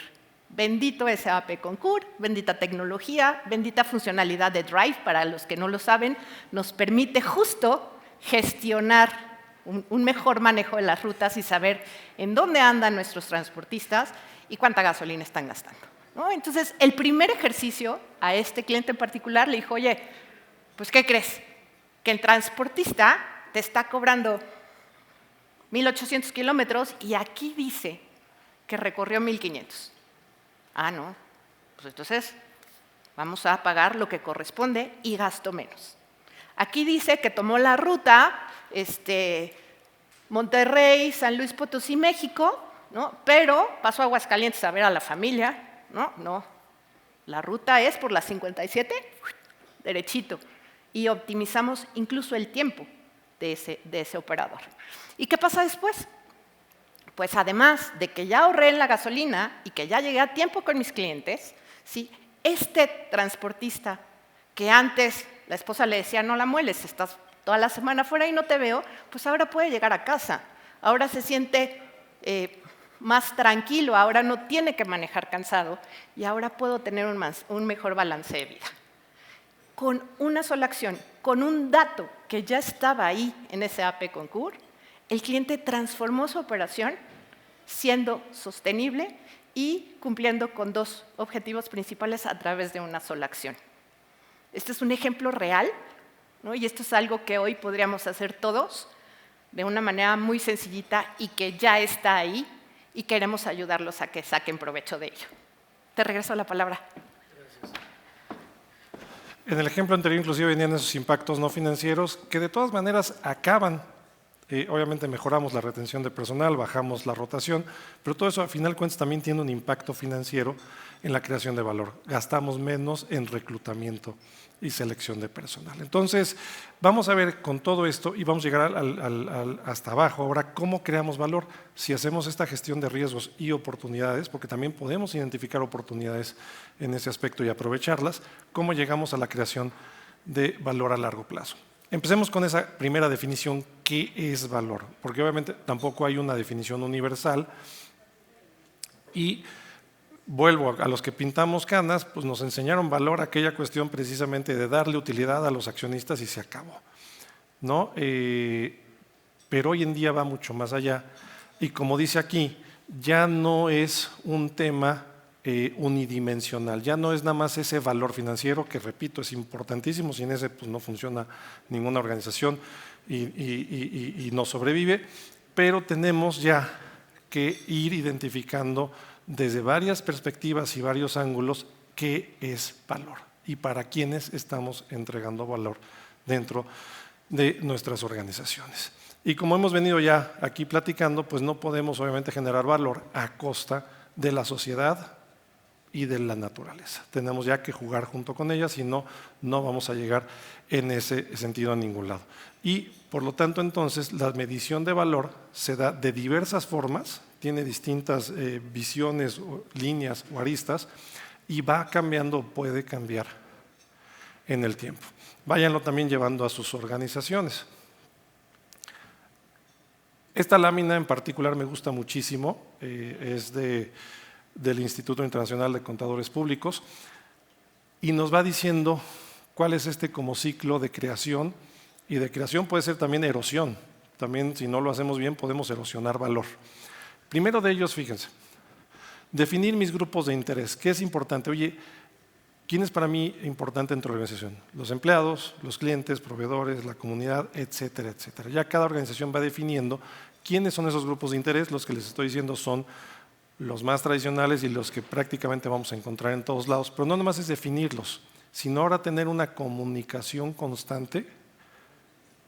Bendito SAP Concur, bendita tecnología, bendita funcionalidad de Drive, para los que no lo saben, nos permite justo gestionar un mejor manejo de las rutas y saber en dónde andan nuestros transportistas y cuánta gasolina están gastando, ¿no? Entonces, el primer ejercicio a este cliente en particular le dijo, oye, pues ¿qué crees? Que el transportista te está cobrando 1,800 kilómetros y aquí dice que recorrió 1,500. Ah, no, pues entonces vamos a pagar lo que corresponde y gasto menos. Aquí dice que tomó la ruta Monterrey, San Luis Potosí, México, ¿no? Pero pasó a Aguascalientes a ver a la familia. No, la ruta es por la 57, derechito, y optimizamos incluso el tiempo de ese operador. ¿Y qué pasa después? Pues además de que ya ahorré en la gasolina y que ya llegué a tiempo con mis clientes, ¿sí? Este transportista que antes la esposa le decía, no la mueles, estás toda la semana fuera y no te veo, pues ahora puede llegar a casa, ahora se siente más tranquilo, ahora no tiene que manejar cansado y ahora puedo tener un mejor balance de vida. Con una sola acción, con un dato que ya estaba ahí en SAP Concur, el cliente transformó su operación siendo sostenible y cumpliendo con dos objetivos principales a través de una sola acción. Este es un ejemplo real, ¿no? Y esto es algo que hoy podríamos hacer todos de una manera muy sencillita y que ya está ahí y queremos ayudarlos a que saquen provecho de ello. Te regreso la palabra. Gracias. En el ejemplo anterior inclusive venían esos impactos no financieros que de todas maneras acaban. Obviamente mejoramos la retención de personal, bajamos la rotación, pero todo eso a final de cuentas también tiene un impacto financiero en la creación de valor. Gastamos menos en reclutamiento y selección de personal. Entonces, vamos a ver con todo esto y vamos a llegar hasta abajo. Ahora, ¿cómo creamos valor? Si hacemos esta gestión de riesgos y oportunidades, porque también podemos identificar oportunidades en ese aspecto y aprovecharlas, ¿cómo llegamos a la creación de valor a largo plazo? Empecemos con esa primera definición, ¿qué es valor? Porque obviamente tampoco hay una definición universal y vuelvo a los que pintamos canas, pues nos enseñaron valor a aquella cuestión precisamente de darle utilidad a los accionistas y se acabó, ¿no? Pero hoy en día va mucho más allá y como dice aquí, ya no es un tema unidimensional, ya no es nada más ese valor financiero que repito es importantísimo, sin ese pues no funciona ninguna organización y no sobrevive, pero tenemos ya que ir identificando desde varias perspectivas y varios ángulos qué es valor y para quiénes estamos entregando valor dentro de nuestras organizaciones. Y como hemos venido ya aquí platicando, pues no podemos obviamente generar valor a costa de la sociedad y de la naturaleza. Tenemos ya que jugar junto con ellas, si no, no vamos a llegar en ese sentido a ningún lado. Y por lo tanto, entonces, la medición de valor se da de diversas formas, tiene distintas visiones, líneas o aristas, y va cambiando, puede cambiar en el tiempo. Váyanlo también llevando a sus organizaciones. Esta lámina en particular me gusta muchísimo, es del Instituto Internacional de Contadores Públicos y nos va diciendo cuál es como ciclo de creación y de creación puede ser también erosión, también si no lo hacemos bien podemos erosionar valor. Primero de ellos, fíjense, definir mis grupos de interés, ¿qué es importante? Oye, ¿quién es para mí importante dentro de la organización? Los empleados, los clientes, proveedores, la comunidad, etcétera, etcétera. Ya cada organización va definiendo quiénes son esos grupos de interés, los que les estoy diciendo son los más tradicionales y los que prácticamente vamos a encontrar en todos lados, pero no nomás es definirlos, sino ahora tener una comunicación constante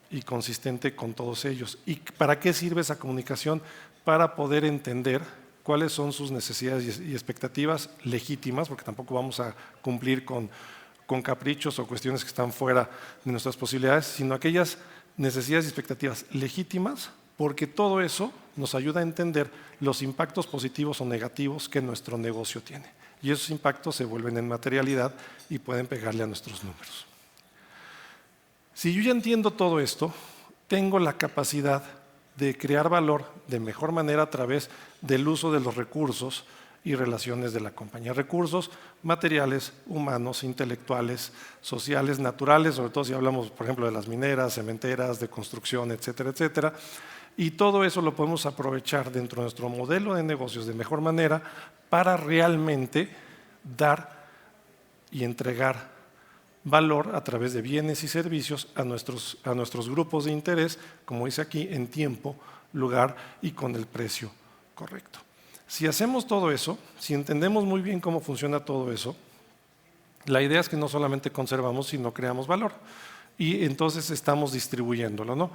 y consistente con todos ellos. ¿Y para qué sirve esa comunicación? Para poder entender cuáles son sus necesidades y expectativas legítimas, porque tampoco vamos a cumplir con caprichos o cuestiones que están fuera de nuestras posibilidades, sino aquellas necesidades y expectativas legítimas, porque todo eso nos ayuda a entender los impactos positivos o negativos que nuestro negocio tiene. Y esos impactos se vuelven en materialidad y pueden pegarle a nuestros números. Si yo ya entiendo todo esto, tengo la capacidad de crear valor de mejor manera a través del uso de los recursos y relaciones de la compañía. Recursos materiales, humanos, intelectuales, sociales, naturales, sobre todo si hablamos, por ejemplo, de las mineras, cementeras, de construcción, etcétera, etcétera. Y todo eso lo podemos aprovechar dentro de nuestro modelo de negocios de mejor manera para realmente dar y entregar valor a través de bienes y servicios a nuestros grupos de interés, como dice aquí, en tiempo, lugar y con el precio correcto. Si hacemos todo eso, si entendemos muy bien cómo funciona todo eso, la idea es que no solamente conservamos, sino creamos valor. Y entonces estamos distribuyéndolo, ¿no?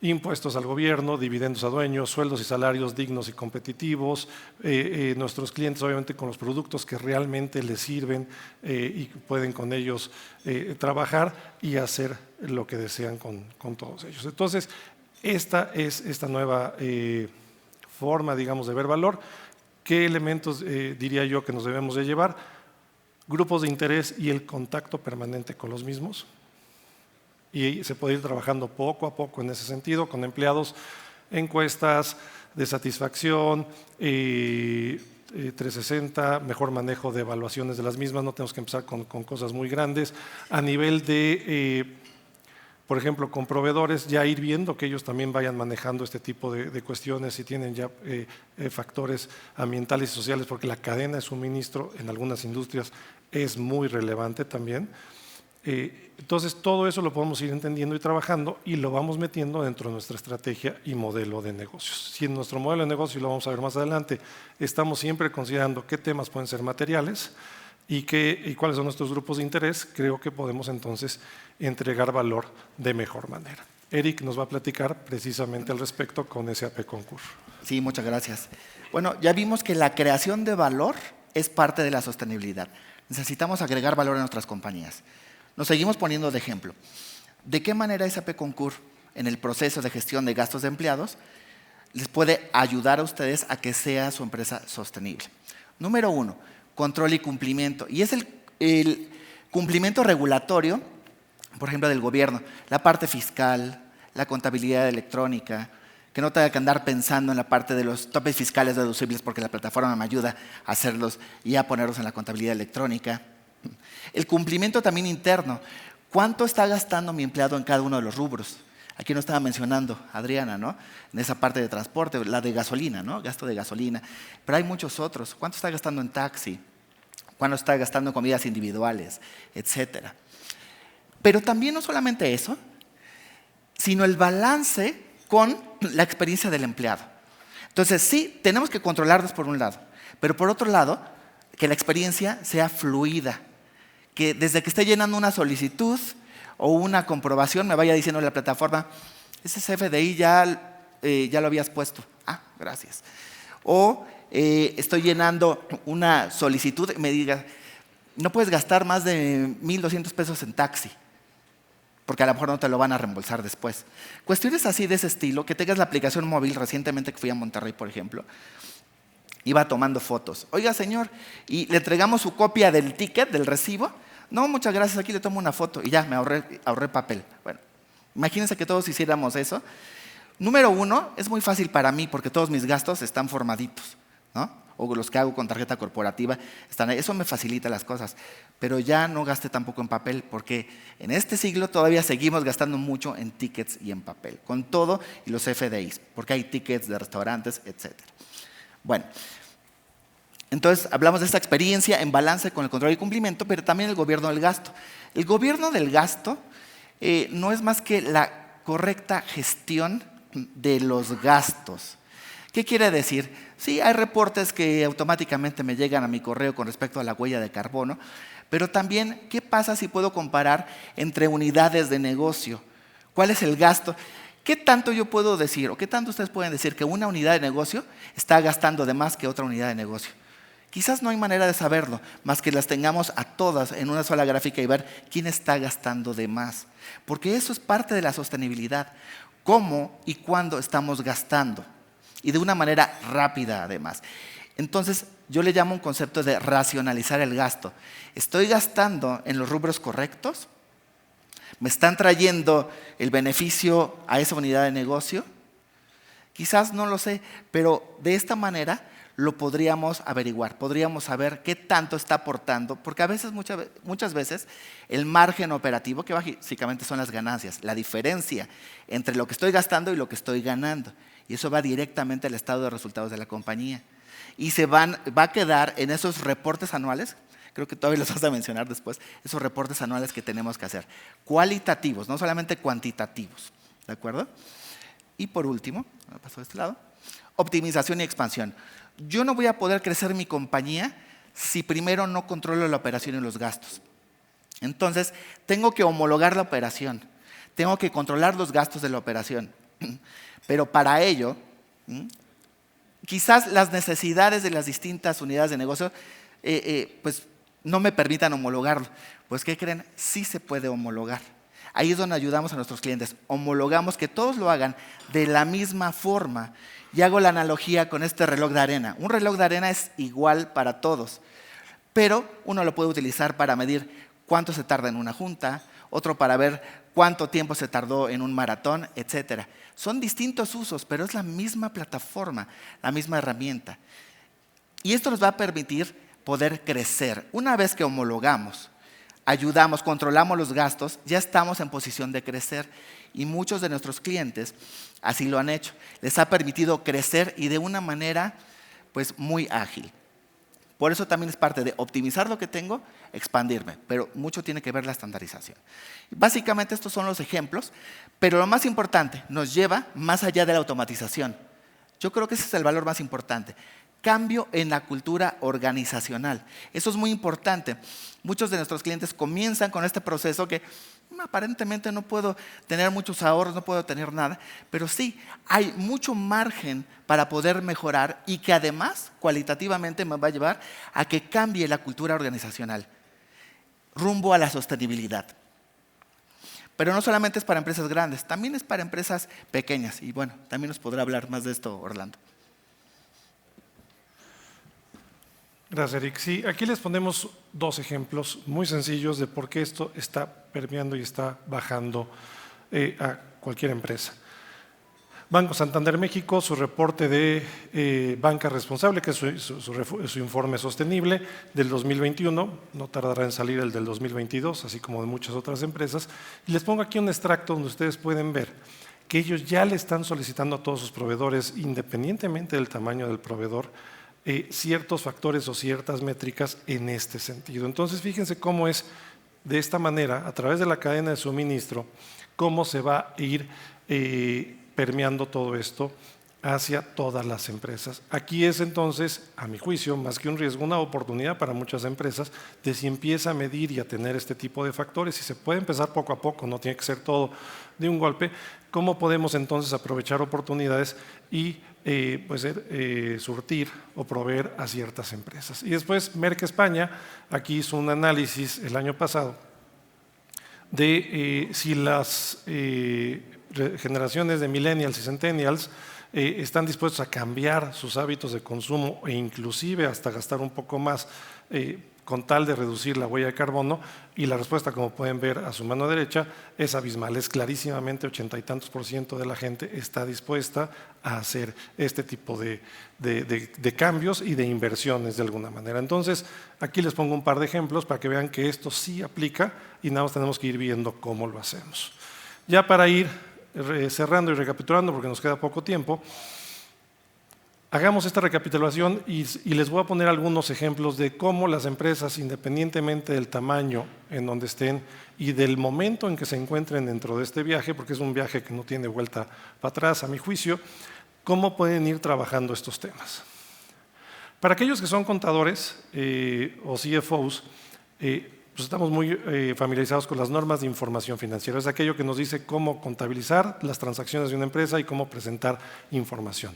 Impuestos al gobierno, dividendos a dueños, sueldos y salarios dignos y competitivos, nuestros clientes obviamente con los productos que realmente les sirven y pueden con ellos trabajar y hacer lo que desean con todos ellos. Entonces, esta es esta nueva forma, digamos, de ver valor. ¿Qué elementos diría yo que nos debemos de llevar? Grupos de interés y el contacto permanente con los mismos. Y se puede ir trabajando poco a poco en ese sentido, con empleados, encuestas de satisfacción, 360, mejor manejo de evaluaciones de las mismas, no tenemos que empezar con cosas muy grandes. A nivel de, por ejemplo, con proveedores, ya ir viendo que ellos también vayan manejando este tipo de cuestiones, si tienen ya factores ambientales y sociales, porque la cadena de suministro en algunas industrias es muy relevante también. Entonces, todo eso lo podemos ir entendiendo y trabajando y lo vamos metiendo dentro de nuestra estrategia y modelo de negocios. Si en nuestro modelo de negocio, y lo vamos a ver más adelante, estamos siempre considerando qué temas pueden ser materiales y cuáles son nuestros grupos de interés, creo que podemos entonces entregar valor de mejor manera. Eric nos va a platicar precisamente al respecto con SAP Concur. Sí, muchas gracias. Bueno, ya vimos que la creación de valor es parte de la sostenibilidad. Necesitamos agregar valor a nuestras compañías. Nos seguimos poniendo de ejemplo. ¿De qué manera SAP Concur en el proceso de gestión de gastos de empleados les puede ayudar a ustedes a que sea su empresa sostenible? Número 1, control y cumplimiento. Y es el cumplimiento regulatorio, por ejemplo, del gobierno, la parte fiscal, la contabilidad electrónica, que no tenga que andar pensando en la parte de los topes fiscales deducibles porque la plataforma me ayuda a hacerlos y a ponerlos en la contabilidad electrónica. El cumplimiento también interno. ¿Cuánto está gastando mi empleado en cada uno de los rubros? Aquí nos estaba mencionando Adriana, ¿no? En esa parte de transporte, la de gasolina, ¿no? Gasto de gasolina. Pero hay muchos otros. ¿Cuánto está gastando en taxi? ¿Cuánto está gastando en comidas individuales? Etcétera. Pero también no solamente eso, sino el balance con la experiencia del empleado. Entonces, sí, tenemos que controlarlos por un lado, pero por otro lado, que la experiencia sea fluida. Que desde que esté llenando una solicitud o una comprobación me vaya diciendo la plataforma, ese CFDI ya lo habías puesto. Ah, gracias. O estoy llenando una solicitud y me diga, no puedes gastar más de 1,200 pesos en taxi, porque a lo mejor no te lo van a reembolsar después. Cuestiones así de ese estilo, que tengas la aplicación móvil. Recientemente que fui a Monterrey, por ejemplo, iba tomando fotos. Oiga, señor, y le entregamos su copia del ticket, del recibo. No, muchas gracias, aquí le tomo una foto y ya, me ahorré papel. Bueno, imagínense que todos hiciéramos eso. Número 1, es muy fácil para mí porque todos mis gastos están formaditos, ¿no? O los que hago con tarjeta corporativa están ahí. Eso me facilita las cosas. Pero ya no gaste tampoco en papel, porque en este siglo todavía seguimos gastando mucho en tickets y en papel, con todo y los FDIs, porque hay tickets de restaurantes, etcétera. Bueno, entonces hablamos de esta experiencia en balance con el control y cumplimiento, pero también el gobierno del gasto. El gobierno del gasto no es más que la correcta gestión de los gastos, ¿Qué quiere decir? Sí, hay reportes que automáticamente me llegan a mi correo con respecto a la huella de carbono, pero también, ¿qué pasa si puedo comparar entre unidades de negocio? ¿Cuál es el gasto? ¿Qué tanto yo puedo decir, o qué tanto ustedes pueden decir que una unidad de negocio está gastando de más que otra unidad de negocio? Quizás no hay manera de saberlo, más que las tengamos a todas en una sola gráfica y ver quién está gastando de más. Porque eso es parte de la sostenibilidad. Cómo y cuándo estamos gastando. Y de una manera rápida, además. Entonces, yo le llamo un concepto de racionalizar el gasto. ¿Estoy gastando en los rubros correctos? ¿Me están trayendo el beneficio a esa unidad de negocio? Quizás no lo sé, pero de esta manera lo podríamos averiguar, podríamos saber qué tanto está aportando, porque a veces, muchas veces, el margen operativo, que básicamente son las ganancias, la diferencia entre lo que estoy gastando y lo que estoy ganando, y eso va directamente al estado de resultados de la compañía. Y va a quedar en esos reportes anuales, creo que todavía los vas a mencionar después, esos reportes anuales que tenemos que hacer, cualitativos, no solamente cuantitativos, ¿de acuerdo? Y por último, me paso de este lado, optimización y expansión. Yo no voy a poder crecer mi compañía si primero no controlo la operación y los gastos. Entonces, tengo que homologar la operación, tengo que controlar los gastos de la operación, pero para ello, quizás las necesidades de las distintas unidades de negocio pues no me permitan homologarlo. Pues, ¿qué creen? Sí se puede homologar. Ahí es donde ayudamos a nuestros clientes. Homologamos que todos lo hagan de la misma forma. Y hago la analogía con este reloj de arena. Un reloj de arena es igual para todos, pero uno lo puede utilizar para medir cuánto se tarda en una junta, otro para ver cuánto tiempo se tardó en un maratón, etc. Son distintos usos, pero es la misma plataforma, la misma herramienta. Y esto nos va a permitir poder crecer. Una vez que homologamos, ayudamos, controlamos los gastos, ya estamos en posición de crecer. Y muchos de nuestros clientes así lo han hecho. Les ha permitido crecer y de una manera pues muy ágil. Por eso también es parte de optimizar lo que tengo, expandirme, pero mucho tiene que ver la estandarización. Básicamente estos son los ejemplos, pero lo más importante, nos lleva más allá de la automatización. Yo creo que ese es el valor más importante. Cambio en la cultura organizacional. Eso es muy importante. Muchos de nuestros clientes comienzan con este proceso que aparentemente no puedo tener muchos ahorros, no puedo tener nada, pero sí, hay mucho margen para poder mejorar y que además cualitativamente me va a llevar a que cambie la cultura organizacional rumbo a la sostenibilidad. Pero no solamente es para empresas grandes, también es para empresas pequeñas. Y bueno, también nos podrá hablar más de esto Orlando. Gracias, Eric. Sí, aquí les ponemos dos ejemplos muy sencillos de por qué esto está permeando y está bajando a cualquier empresa. Banco Santander México, su reporte de banca responsable, que es su informe sostenible del 2021, no tardará en salir el del 2022, así como de muchas otras empresas. Y les pongo aquí un extracto donde ustedes pueden ver que ellos ya le están solicitando a todos sus proveedores, independientemente del tamaño del proveedor, ciertos factores o ciertas métricas en este sentido. Entonces, fíjense cómo es de esta manera, a través de la cadena de suministro, cómo se va a ir permeando todo esto hacia todas las empresas. Aquí es entonces, a mi juicio, más que un riesgo, una oportunidad para muchas empresas de si empieza a medir y a tener este tipo de factores, y se puede empezar poco a poco, no tiene que ser todo de un golpe, cómo podemos entonces aprovechar oportunidades y surtir o proveer a ciertas empresas. Y después Merck España, aquí hizo un análisis el año pasado de si las generaciones de millennials y centennials están dispuestos a cambiar sus hábitos de consumo e inclusive hasta gastar un poco más con tal de reducir la huella de carbono, y la respuesta, como pueden ver a su mano derecha, es abismal. Es clarísimamente 80 y tantos % de la gente está dispuesta a hacer este tipo de cambios y de inversiones de alguna manera. Entonces, aquí les pongo un par de ejemplos para que vean que esto sí aplica y nada más tenemos que ir viendo cómo lo hacemos. Ya para ir cerrando y recapitulando, porque nos queda poco tiempo, hagamos esta recapitulación y les voy a poner algunos ejemplos de cómo las empresas, independientemente del tamaño en donde estén y del momento en que se encuentren dentro de este viaje, porque es un viaje que no tiene vuelta para atrás, a mi juicio, ¿Cómo pueden ir trabajando estos temas? Para aquellos que son contadores o CFOs, pues estamos muy familiarizados con las normas de información financiera. Es aquello que nos dice cómo contabilizar las transacciones de una empresa y cómo presentar información.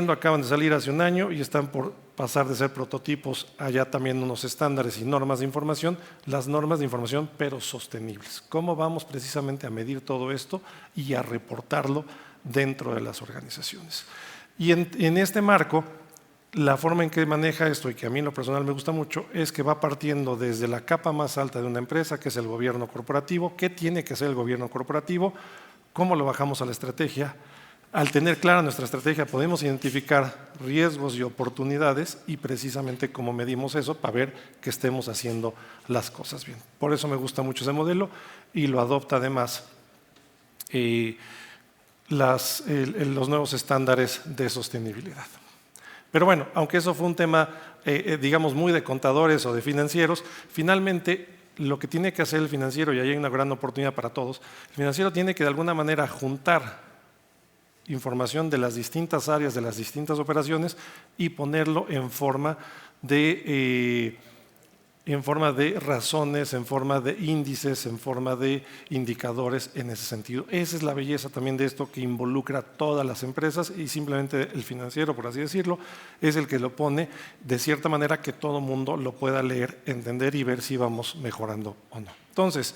Acaban de salir hace un año y están por pasar de ser prototipos a ya también unos estándares y normas de información, las normas de información pero sostenibles. ¿Cómo vamos precisamente a medir todo esto y a reportarlo dentro de las organizaciones? Y en este marco, la forma en que maneja esto, y que a mí en lo personal me gusta mucho, es que va partiendo desde la capa más alta de una empresa, que es el gobierno corporativo. ¿Qué tiene que hacer el gobierno corporativo? ¿Cómo lo bajamos a la estrategia? Al tener clara nuestra estrategia podemos identificar riesgos y oportunidades y precisamente cómo medimos eso para ver que estemos haciendo las cosas bien. Por eso me gusta mucho ese modelo y lo adopta además los nuevos estándares de sostenibilidad. Pero bueno, aunque eso fue un tema, digamos, muy de contadores o de financieros, finalmente lo que tiene que hacer el financiero, y ahí hay una gran oportunidad para todos, el financiero tiene que de alguna manera juntar información de las distintas áreas, de las distintas operaciones y ponerlo en forma de razones, en forma de índices, en forma de indicadores en ese sentido. Esa es la belleza también de esto, que involucra a todas las empresas y simplemente el financiero, por así decirlo, es el que lo pone de cierta manera que todo mundo lo pueda leer, entender y ver si vamos mejorando o no. Entonces,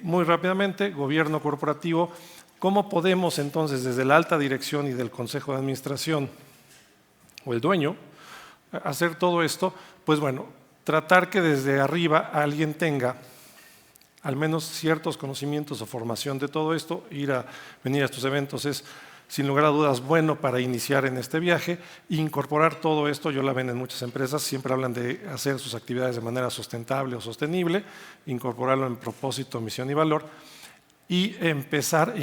muy rápidamente, gobierno corporativo. ¿Cómo podemos entonces desde la alta dirección y del consejo de administración o el dueño hacer todo esto? Pues bueno, tratar que desde arriba alguien tenga al menos ciertos conocimientos o formación de todo esto. Venir a estos eventos es sin lugar a dudas bueno para iniciar en este viaje. Incorporar todo esto, yo la ven en muchas empresas, siempre hablan de hacer sus actividades de manera sustentable o sostenible, incorporarlo en propósito, misión y valor. Y empezar,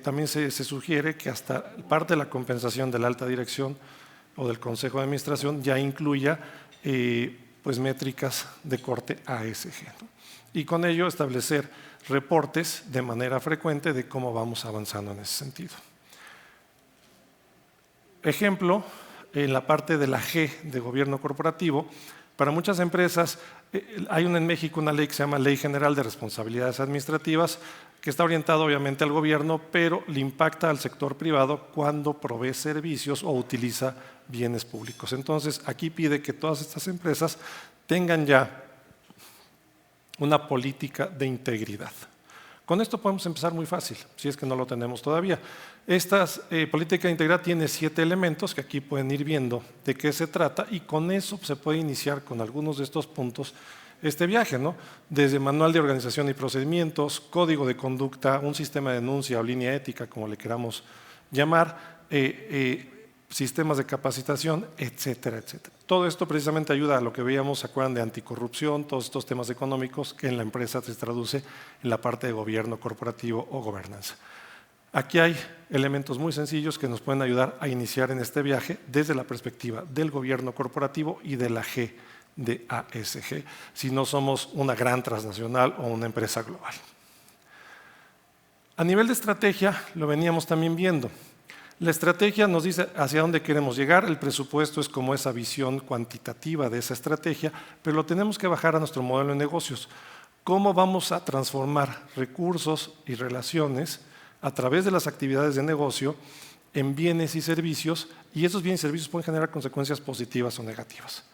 también se sugiere que hasta parte de la compensación de la alta dirección o del consejo de administración ya incluya pues métricas de corte ASG, ¿no? Y con ello establecer reportes de manera frecuente de cómo vamos avanzando en ese sentido. Ejemplo, en la parte de la G de gobierno corporativo, para muchas empresas hay en México una ley que se llama Ley General de Responsabilidades Administrativas, que está orientada obviamente al gobierno, pero le impacta al sector privado cuando provee servicios o utiliza bienes públicos. Entonces, aquí pide que todas estas empresas tengan ya una política de integridad. Con esto podemos empezar muy fácil, si es que no lo tenemos todavía. Esta política de integridad tiene 7 elementos que aquí pueden ir viendo de qué se trata, y con eso se puede iniciar con algunos de estos puntos este viaje, ¿no? Desde manual de organización y procedimientos, código de conducta, un sistema de denuncia o línea ética, como le queramos llamar, sistemas de capacitación, etcétera, etcétera. Todo esto precisamente ayuda a lo que veíamos, ¿se acuerdan de anticorrupción? Todos estos temas económicos que en la empresa se traduce en la parte de gobierno corporativo o gobernanza. Aquí hay elementos muy sencillos que nos pueden ayudar a iniciar en este viaje desde la perspectiva del gobierno corporativo y de la G de ASG, si no somos una gran transnacional o una empresa global. A nivel de estrategia, lo veníamos también viendo. La estrategia nos dice hacia dónde queremos llegar, el presupuesto es como esa visión cuantitativa de esa estrategia, pero lo tenemos que bajar a nuestro modelo de negocios. ¿Cómo vamos a transformar recursos y relaciones a través de las actividades de negocio en bienes y servicios? Y esos bienes y servicios pueden generar consecuencias positivas o negativas.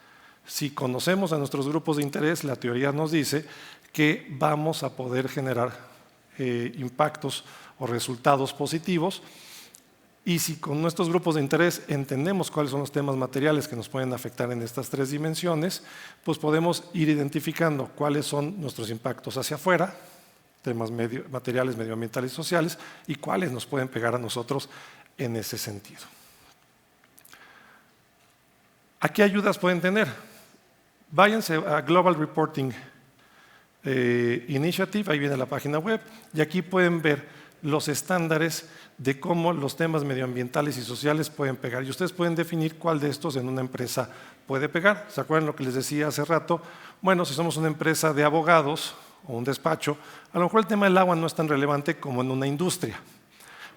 Si conocemos a nuestros grupos de interés, la teoría nos dice que vamos a poder generar impactos o resultados positivos. Y si con nuestros grupos de interés entendemos cuáles son los temas materiales que nos pueden afectar en estas 3 dimensiones, pues podemos ir identificando cuáles son nuestros impactos hacia afuera, temas materiales, medioambientales y sociales, y cuáles nos pueden pegar a nosotros en ese sentido. ¿A qué ayudas pueden tener? Váyanse a Global Reporting Initiative, ahí viene la página web, y aquí pueden ver los estándares de cómo los temas medioambientales y sociales pueden pegar. Y ustedes pueden definir cuál de estos en una empresa puede pegar. ¿Se acuerdan lo que les decía hace rato? Bueno, si somos una empresa de abogados o un despacho, a lo mejor el tema del agua no es tan relevante como en una industria.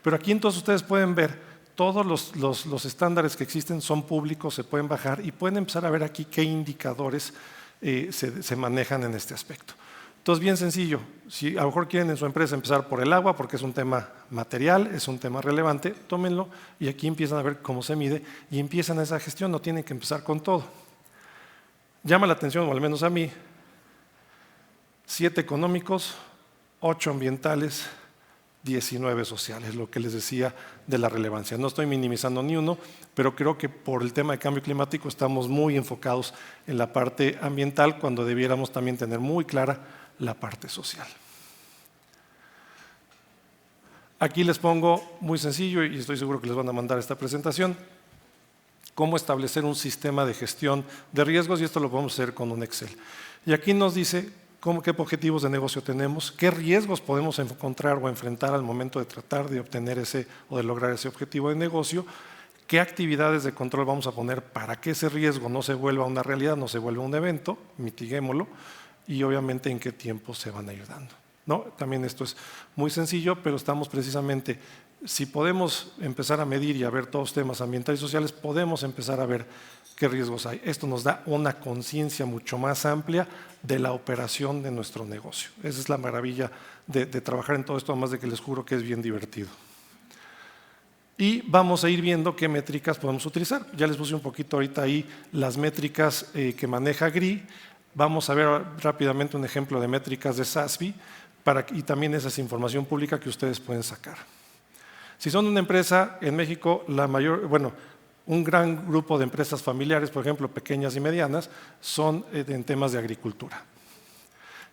Pero aquí entonces ustedes pueden ver todos los estándares que existen son públicos, se pueden bajar y pueden empezar a ver aquí qué indicadores se manejan en este aspecto. Entonces, bien sencillo, si a lo mejor quieren en su empresa empezar por el agua, porque es un tema material, es un tema relevante, tómenlo y aquí empiezan a ver cómo se mide y empiezan esa gestión, no tienen que empezar con todo. Llama la atención, o al menos a mí, 7 económicos, 8 ambientales, 19 sociales, lo que les decía de la relevancia. No estoy minimizando ni uno, pero creo que por el tema de cambio climático estamos muy enfocados en la parte ambiental cuando debiéramos también tener muy clara la parte social. Aquí les pongo muy sencillo y estoy seguro que les van a mandar esta presentación, cómo establecer un sistema de gestión de riesgos y esto lo podemos hacer con un Excel. Y aquí nos dice qué objetivos de negocio tenemos, qué riesgos podemos encontrar o enfrentar al momento de tratar de obtener ese o de lograr ese objetivo de negocio, qué actividades de control vamos a poner para que ese riesgo no se vuelva una realidad, no se vuelva un evento, mitiguémoslo, y obviamente en qué tiempo se van ayudando, ¿no? También esto es muy sencillo, pero estamos precisamente, si podemos empezar a medir y a ver todos los temas ambientales y sociales, podemos empezar a ver qué riesgos hay. Esto nos da una conciencia mucho más amplia de la operación de nuestro negocio. Esa es la maravilla de trabajar en todo esto, además de que les juro que es bien divertido. Y vamos a ir viendo qué métricas podemos utilizar. Ya les puse un poquito ahorita ahí las métricas que maneja GRI. Vamos a ver rápidamente un ejemplo de métricas de SASB y también esa es información pública que ustedes pueden sacar. Si son una empresa en México, un gran grupo de empresas familiares, por ejemplo, pequeñas y medianas, son en temas de agricultura.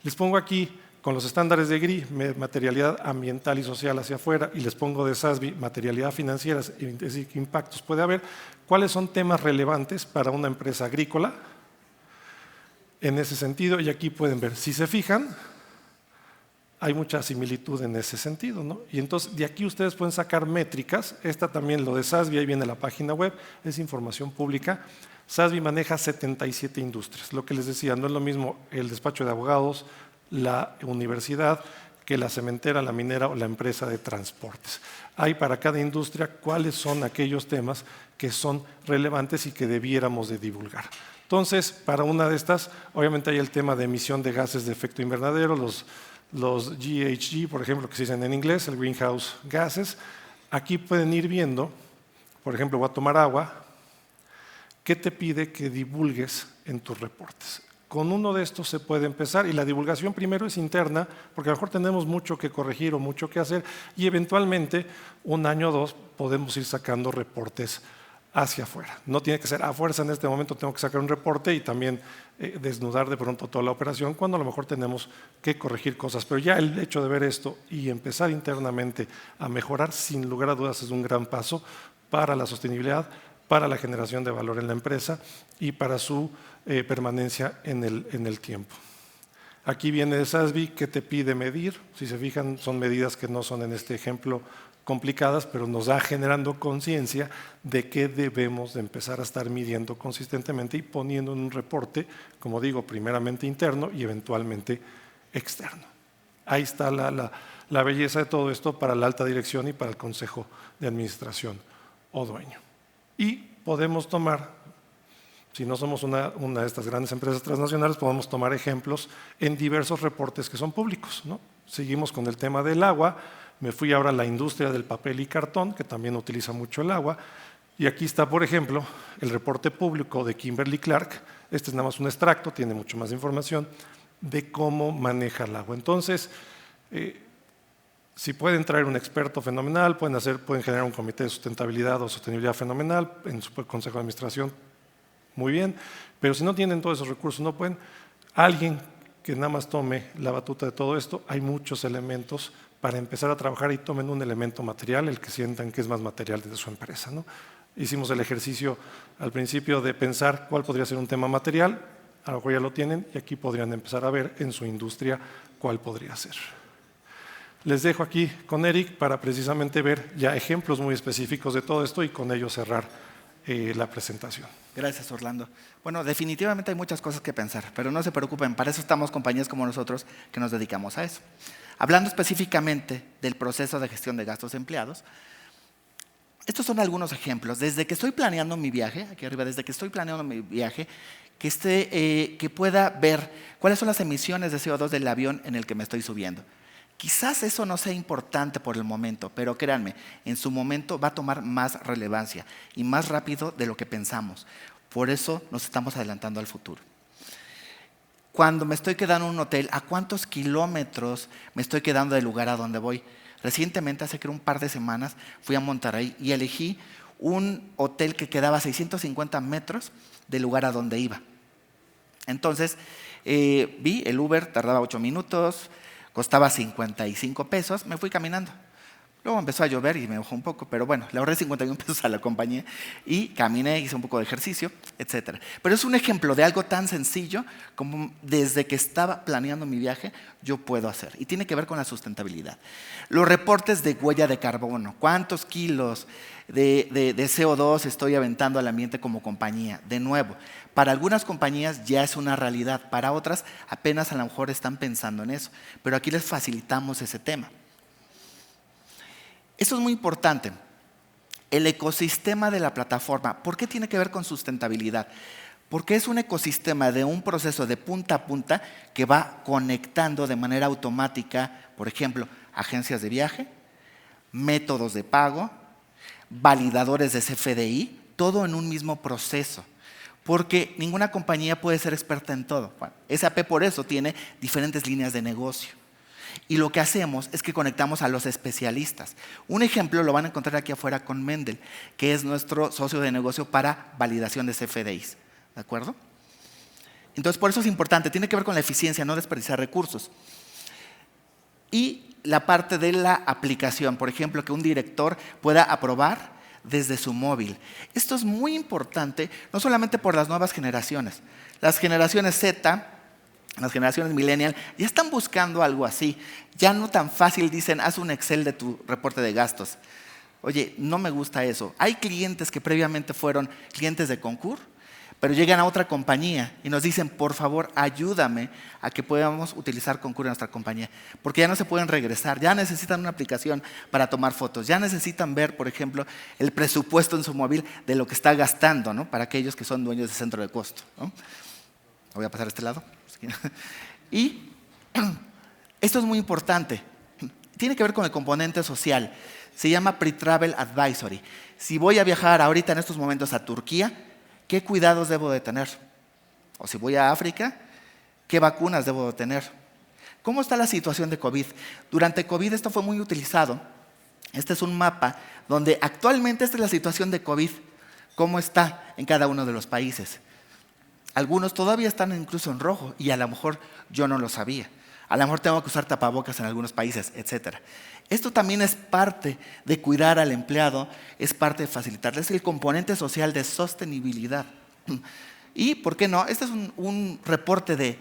Les pongo aquí con los estándares de GRI, materialidad ambiental y social hacia afuera, y les pongo de SASB, materialidad financiera, es decir, qué impactos puede haber, cuáles son temas relevantes para una empresa agrícola en ese sentido, y aquí pueden ver, si se fijan, hay mucha similitud en ese sentido, ¿no? Y entonces de aquí ustedes pueden sacar métricas, esta también lo de SASB, ahí viene la página web, es información pública. SASB maneja 77 industrias, lo que les decía, no es lo mismo el despacho de abogados, la universidad, que la cementera, la minera o la empresa de transportes. Hay para cada industria cuáles son aquellos temas que son relevantes y que debiéramos de divulgar. Entonces, para una de estas, obviamente hay el tema de emisión de gases de efecto invernadero, los GHG, por ejemplo, que se dicen en inglés, el greenhouse gases. Aquí pueden ir viendo, por ejemplo, voy a tomar agua, ¿qué te pide que divulgues en tus reportes? Con uno de estos se puede empezar y la divulgación primero es interna, porque a lo mejor tenemos mucho que corregir o mucho que hacer y eventualmente un año o dos podemos ir sacando reportes hacia afuera. No tiene que ser a fuerza en este momento, tengo que sacar un reporte y también desnudar de pronto toda la operación cuando a lo mejor tenemos que corregir cosas. Pero ya el hecho de ver esto y empezar internamente a mejorar, sin lugar a dudas, es un gran paso para la sostenibilidad, para la generación de valor en la empresa y para su permanencia en el tiempo. Aquí viene de SASB que te pide medir. Si se fijan, son medidas que no son en este ejemplo complicadas, pero nos da generando conciencia de que debemos de empezar a estar midiendo consistentemente y poniendo en un reporte, como digo, primeramente interno y eventualmente externo. Ahí está la belleza de todo esto para la alta dirección y para el consejo de administración o dueño. Y podemos tomar, si no somos una de estas grandes empresas transnacionales, podemos tomar ejemplos en diversos reportes que son públicos, ¿no? Seguimos con el tema del agua. Me fui ahora a la industria del papel y cartón, que también utiliza mucho el agua. Y aquí está, por ejemplo, el reporte público de Kimberly-Clark. Este es nada más un extracto, tiene mucho más información de cómo maneja el agua. Entonces, si pueden traer un experto fenomenal, pueden generar un comité de sustentabilidad o sostenibilidad fenomenal en su consejo de administración, muy bien. Pero si no tienen todos esos recursos, no pueden. Alguien que nada más tome la batuta de todo esto, hay muchos elementos para empezar a trabajar y tomen un elemento material, el que sientan que es más material de su empresa, ¿no? Hicimos el ejercicio al principio de pensar cuál podría ser un tema material, a lo mejor ya lo tienen y aquí podrían empezar a ver en su industria cuál podría ser. Les dejo aquí con Eric para precisamente ver ya ejemplos muy específicos de todo esto y con ello cerrar la presentación. Gracias, Orlando. Bueno, definitivamente hay muchas cosas que pensar, pero no se preocupen, para eso estamos compañías como nosotros que nos dedicamos a eso. Hablando específicamente del proceso de gestión de gastos empleados, Estos son algunos ejemplos. Desde que estoy planeando mi viaje, aquí arriba, desde que estoy planeando mi viaje, que pueda ver cuáles son las emisiones de CO2 del avión en el que me estoy subiendo. Quizás eso no sea importante por el momento, pero créanme, en su momento va a tomar más relevancia y más rápido de lo que pensamos. Por eso nos estamos adelantando al futuro. Cuando me estoy quedando en un hotel, ¿a cuántos kilómetros me estoy quedando del lugar a donde voy? Recientemente, hace un par de semanas, fui a Monterrey y elegí un hotel que quedaba a 650 metros del lugar a donde iba. Entonces, vi el Uber, tardaba 8 minutos, costaba 55 pesos, me fui caminando. Luego empezó a llover y me bajó un poco, pero bueno, le ahorré 51 pesos a la compañía y caminé, hice un poco de ejercicio, etc. Pero es un ejemplo de algo tan sencillo como desde que estaba planeando mi viaje, yo puedo hacer. Y tiene que ver con la sustentabilidad. Los reportes de huella de carbono, cuántos kilos de CO2 estoy aventando al ambiente como compañía. De nuevo, para algunas compañías ya es una realidad, para otras apenas a lo mejor están pensando en eso, pero aquí les facilitamos ese tema. Esto es muy importante. El ecosistema de la plataforma, ¿por qué tiene que ver con sustentabilidad? Porque es un ecosistema de un proceso de punta a punta que va conectando de manera automática, por ejemplo, agencias de viaje, métodos de pago, validadores de CFDI, todo en un mismo proceso. Porque ninguna compañía puede ser experta en todo. Bueno, SAP por eso tiene diferentes líneas de negocio. Y lo que hacemos es que conectamos a los especialistas. Un ejemplo lo van a encontrar aquí afuera con Mendel, que es nuestro socio de negocio para validación de CFDIs. ¿De acuerdo? Entonces, por eso es importante. Tiene que ver con la eficiencia, no desperdiciar recursos. Y la parte de la aplicación, por ejemplo, que un director pueda aprobar desde su móvil. Esto es muy importante, no solamente por las nuevas generaciones. Las generaciones Z, las generaciones millennial, ya están buscando algo así. Ya no tan fácil dicen, haz un Excel de tu reporte de gastos. Oye, no me gusta eso. Hay clientes que previamente fueron clientes de Concur, pero llegan a otra compañía y nos dicen, por favor, ayúdame a que podamos utilizar Concur en nuestra compañía. Porque ya no se pueden regresar, ya necesitan una aplicación para tomar fotos, ya necesitan ver, por ejemplo, el presupuesto en su móvil de lo que está gastando, ¿no? Para aquellos que son dueños de centro de costo, ¿no? Voy a pasar a este lado. Y esto es muy importante. Tiene que ver con el componente social. Se llama Pre-Travel Advisory. Si voy a viajar ahorita en estos momentos a Turquía, ¿qué cuidados debo de tener? O si voy a África, ¿qué vacunas debo de tener? ¿Cómo está la situación de COVID? Durante COVID esto fue muy utilizado. Este es un mapa donde actualmente esta es la situación de COVID. ¿Cómo está en cada uno de los países? Algunos todavía están incluso en rojo y a lo mejor yo no lo sabía. A lo mejor tengo que usar tapabocas en algunos países, etc. Esto también es parte de cuidar al empleado, es parte de facilitarle. Es el componente social de sostenibilidad. Y, ¿por qué no? Este es un reporte de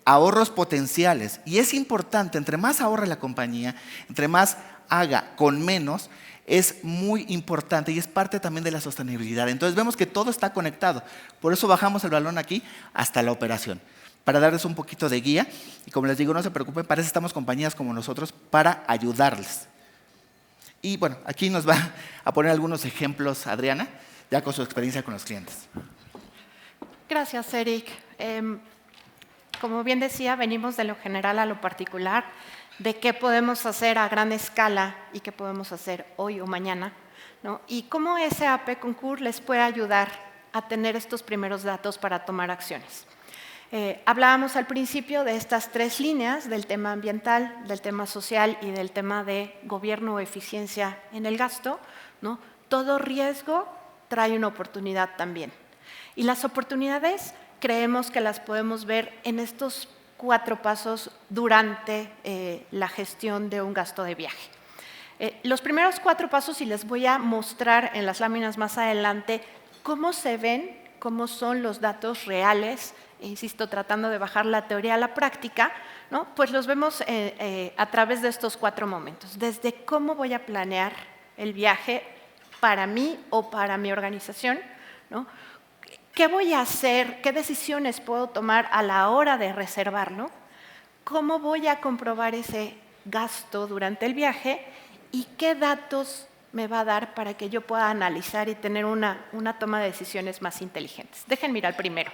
ahorros potenciales. Y es importante, entre más ahorre la compañía, entre más haga con menos, es muy importante y es parte también de la sostenibilidad. Entonces vemos que todo está conectado. Por eso bajamos el balón aquí hasta la operación, para darles un poquito de guía. Y como les digo, no se preocupen, para eso estamos compañías como nosotros, para ayudarles. Y bueno, aquí nos va a poner algunos ejemplos Adriana, ya con su experiencia con los clientes. Gracias, Eric. Como bien decía, venimos de lo general a lo particular, de qué podemos hacer a gran escala y qué podemos hacer hoy o mañana, ¿no? Y cómo SAP Concur les puede ayudar a tener estos primeros datos para tomar acciones. Hablábamos al principio de estas 3 líneas, del tema ambiental, del tema social y del tema de gobierno o eficiencia en el gasto, ¿no? Todo riesgo trae una oportunidad también. Y las oportunidades creemos que las podemos ver en estos 4 pasos durante la gestión de un gasto de viaje. Los primeros 4 pasos, y les voy a mostrar en las láminas más adelante cómo se ven, cómo son los datos reales, insisto, tratando de bajar la teoría a la práctica, ¿no? Pues los vemos a través de estos 4 momentos. Desde cómo voy a planear el viaje para mí o para mi organización, ¿no? ¿Qué voy a hacer? ¿Qué decisiones puedo tomar a la hora de reservarlo? ¿Cómo voy a comprobar ese gasto durante el viaje? ¿Y qué datos me va a dar para que yo pueda analizar y tener una toma de decisiones más inteligentes. Dejen mirar primero.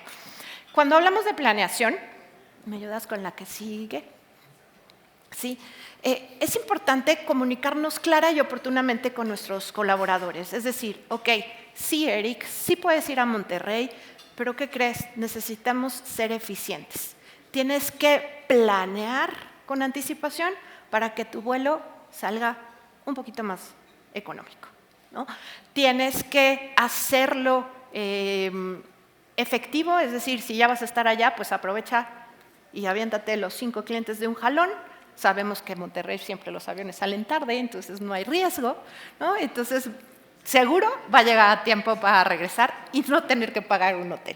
Cuando hablamos de planeación, ¿me ayudas con la que sigue? Sí. Es importante comunicarnos clara y oportunamente con nuestros colaboradores. Es decir, ok, sí, Eric, sí puedes ir a Monterrey, pero ¿qué crees? Necesitamos ser eficientes. Tienes que planear con anticipación para que tu vuelo salga un poquito más económico, ¿no? Tienes que hacerlo efectivo, es decir, si ya vas a estar allá, pues aprovecha y aviéntate los 5 clientes de un jalón. Sabemos que en Monterrey siempre los aviones salen tarde, entonces no hay riesgo, ¿no? Entonces, seguro va a llegar a tiempo para regresar y no tener que pagar un hotel.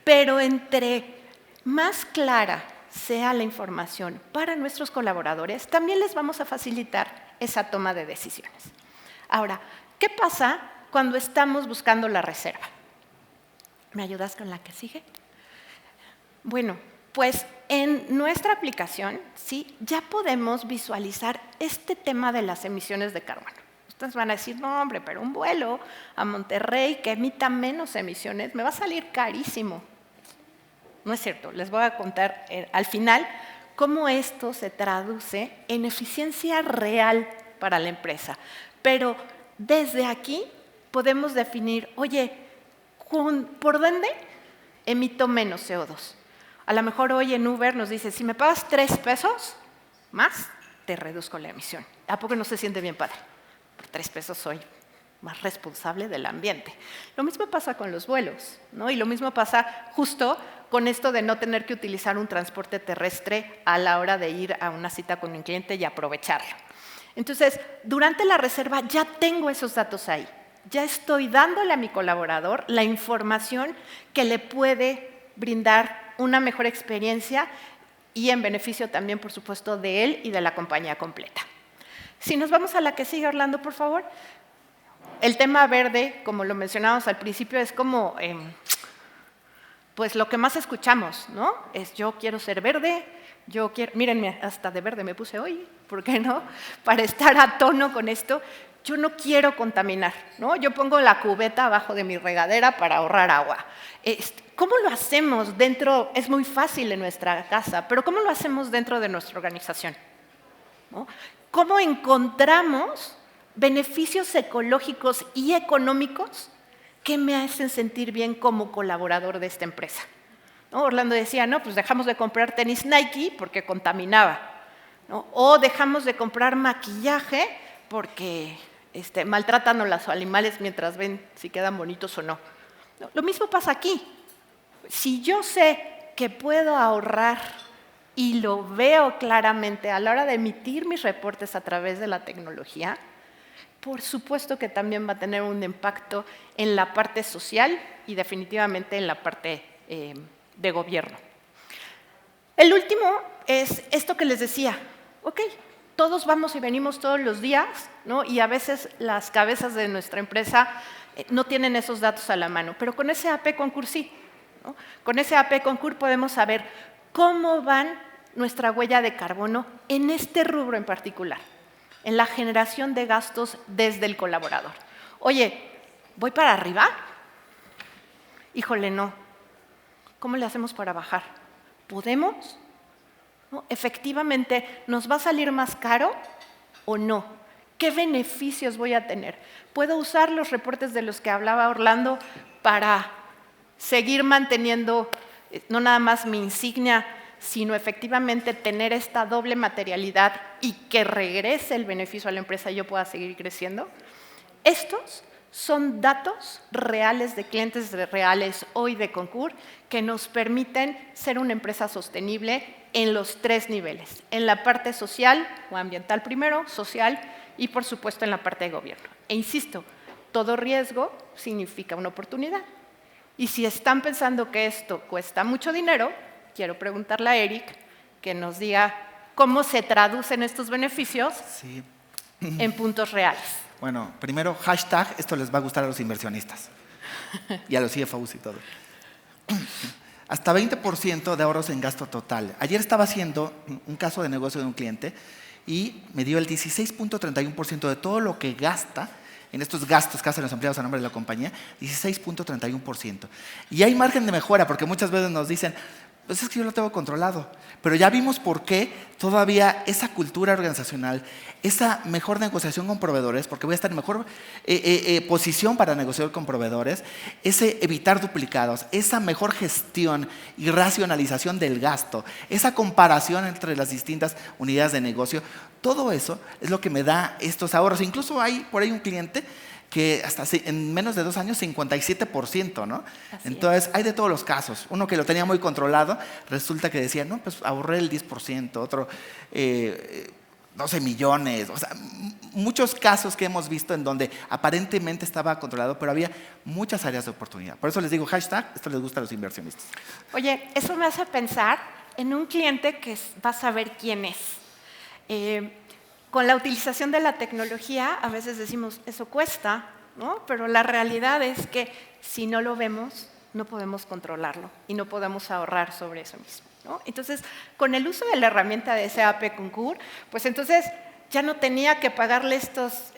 Pero entre más clara sea la información para nuestros colaboradores, también les vamos a facilitar esa toma de decisiones. Ahora, ¿qué pasa cuando estamos buscando la reserva? ¿Me ayudas con la que sigue? Bueno, pues en nuestra aplicación, sí, ya podemos visualizar este tema de las emisiones de carbono. Ustedes van a decir, no, hombre, pero un vuelo a Monterrey que emita menos emisiones me va a salir carísimo. No es cierto, les voy a contar al final cómo esto se traduce en eficiencia real para la empresa. Pero desde aquí podemos definir, oye, ¿por dónde emito menos CO2? A lo mejor hoy en Uber nos dice, si me pagas 3 pesos más, te reduzco la emisión. ¿A poco no se siente bien padre? Por 3 pesos soy más responsable del ambiente. Lo mismo pasa con los vuelos, ¿no? Y lo mismo pasa justo con esto de no tener que utilizar un transporte terrestre a la hora de ir a una cita con un cliente y aprovecharlo. Entonces, durante la reserva ya tengo esos datos ahí. Ya estoy dándole a mi colaborador la información que le puede brindar una mejor experiencia y en beneficio también, por supuesto, de él y de la compañía completa. Si nos vamos a la que sigue, Orlando, por favor. El tema verde, como lo mencionábamos al principio, es como pues lo que más escuchamos, ¿no? Es yo quiero ser verde, yo quiero, mírenme, hasta de verde me puse hoy, ¿por qué no? Para estar a tono con esto. Yo no quiero contaminar, ¿no? Yo pongo la cubeta abajo de mi regadera para ahorrar agua. ¿Cómo lo hacemos dentro? Es muy fácil en nuestra casa, pero ¿cómo lo hacemos dentro de nuestra organización? ¿No? ¿Cómo encontramos beneficios ecológicos y económicos que me hacen sentir bien como colaborador de esta empresa? ¿No? Orlando decía, no, pues dejamos de comprar tenis Nike porque contaminaba, ¿no? O dejamos de comprar maquillaje porque maltratan a los animales mientras ven si quedan bonitos o no. Lo mismo pasa aquí. Si yo sé que puedo ahorrar y lo veo claramente a la hora de emitir mis reportes a través de la tecnología, por supuesto que también va a tener un impacto en la parte social y definitivamente en la parte de gobierno. El último es esto que les decía. Ok, todos vamos y venimos todos los días, ¿no? Y a veces las cabezas de nuestra empresa no tienen esos datos a la mano, pero con ese AP Concur sí, ¿no? Con ese AP Concur podemos saber cómo van nuestra huella de carbono en este rubro en particular, en la generación de gastos desde el colaborador. Oye, ¿voy para arriba? Híjole, no. ¿Cómo le hacemos para bajar? ¿Podemos? ¿No? Efectivamente, ¿nos va a salir más caro o no? ¿Qué beneficios voy a tener? ¿Puedo usar los reportes de los que hablaba Orlando para seguir manteniendo no nada más mi insignia, sino efectivamente tener esta doble materialidad y que regrese el beneficio a la empresa y yo pueda seguir creciendo? Estos son datos reales de clientes reales hoy de Concur que nos permiten ser una empresa sostenible en los 3 niveles, en la parte social o ambiental primero, social y por supuesto en la parte de gobierno. E insisto, todo riesgo significa una oportunidad. Y si están pensando que esto cuesta mucho dinero, quiero preguntarle a Eric que nos diga cómo se traducen estos beneficios en puntos reales. Bueno, primero, hashtag, esto les va a gustar a los inversionistas y a los CFOs y todo. Hasta 20% de ahorros en gasto total. Ayer estaba haciendo un caso de negocio de un cliente y me dio el 16.31% de todo lo que gasta en estos gastos que hacen los empleados a nombre de la compañía, 16.31%. Y hay margen de mejora, porque muchas veces nos dicen, pues es que yo lo tengo controlado. Pero ya vimos por qué todavía esa cultura organizacional, esa mejor negociación con proveedores, porque voy a estar en mejor posición para negociar con proveedores, ese evitar duplicados, esa mejor gestión y racionalización del gasto, esa comparación entre las distintas unidades de negocio, todo eso es lo que me da estos ahorros. Incluso hay por ahí un cliente que hasta en menos de 2 años 57%, ¿no? Entonces hay de todos los casos. Uno que lo tenía muy controlado, resulta que decía, no, pues ahorré el 10%, otro 12 millones, o sea, muchos casos que hemos visto en donde aparentemente estaba controlado, pero había muchas áreas de oportunidad. Por eso les digo, hashtag, esto les gusta a los inversionistas. Oye, eso me hace pensar en un cliente que vas a saber quién es. Con la utilización de la tecnología, a veces decimos, eso cuesta, ¿no? Pero la realidad es que si no lo vemos, no podemos controlarlo y no podemos ahorrar sobre eso mismo, ¿no? Entonces, con el uso de la herramienta de SAP Concur, pues entonces ya no tenía que pagarle estos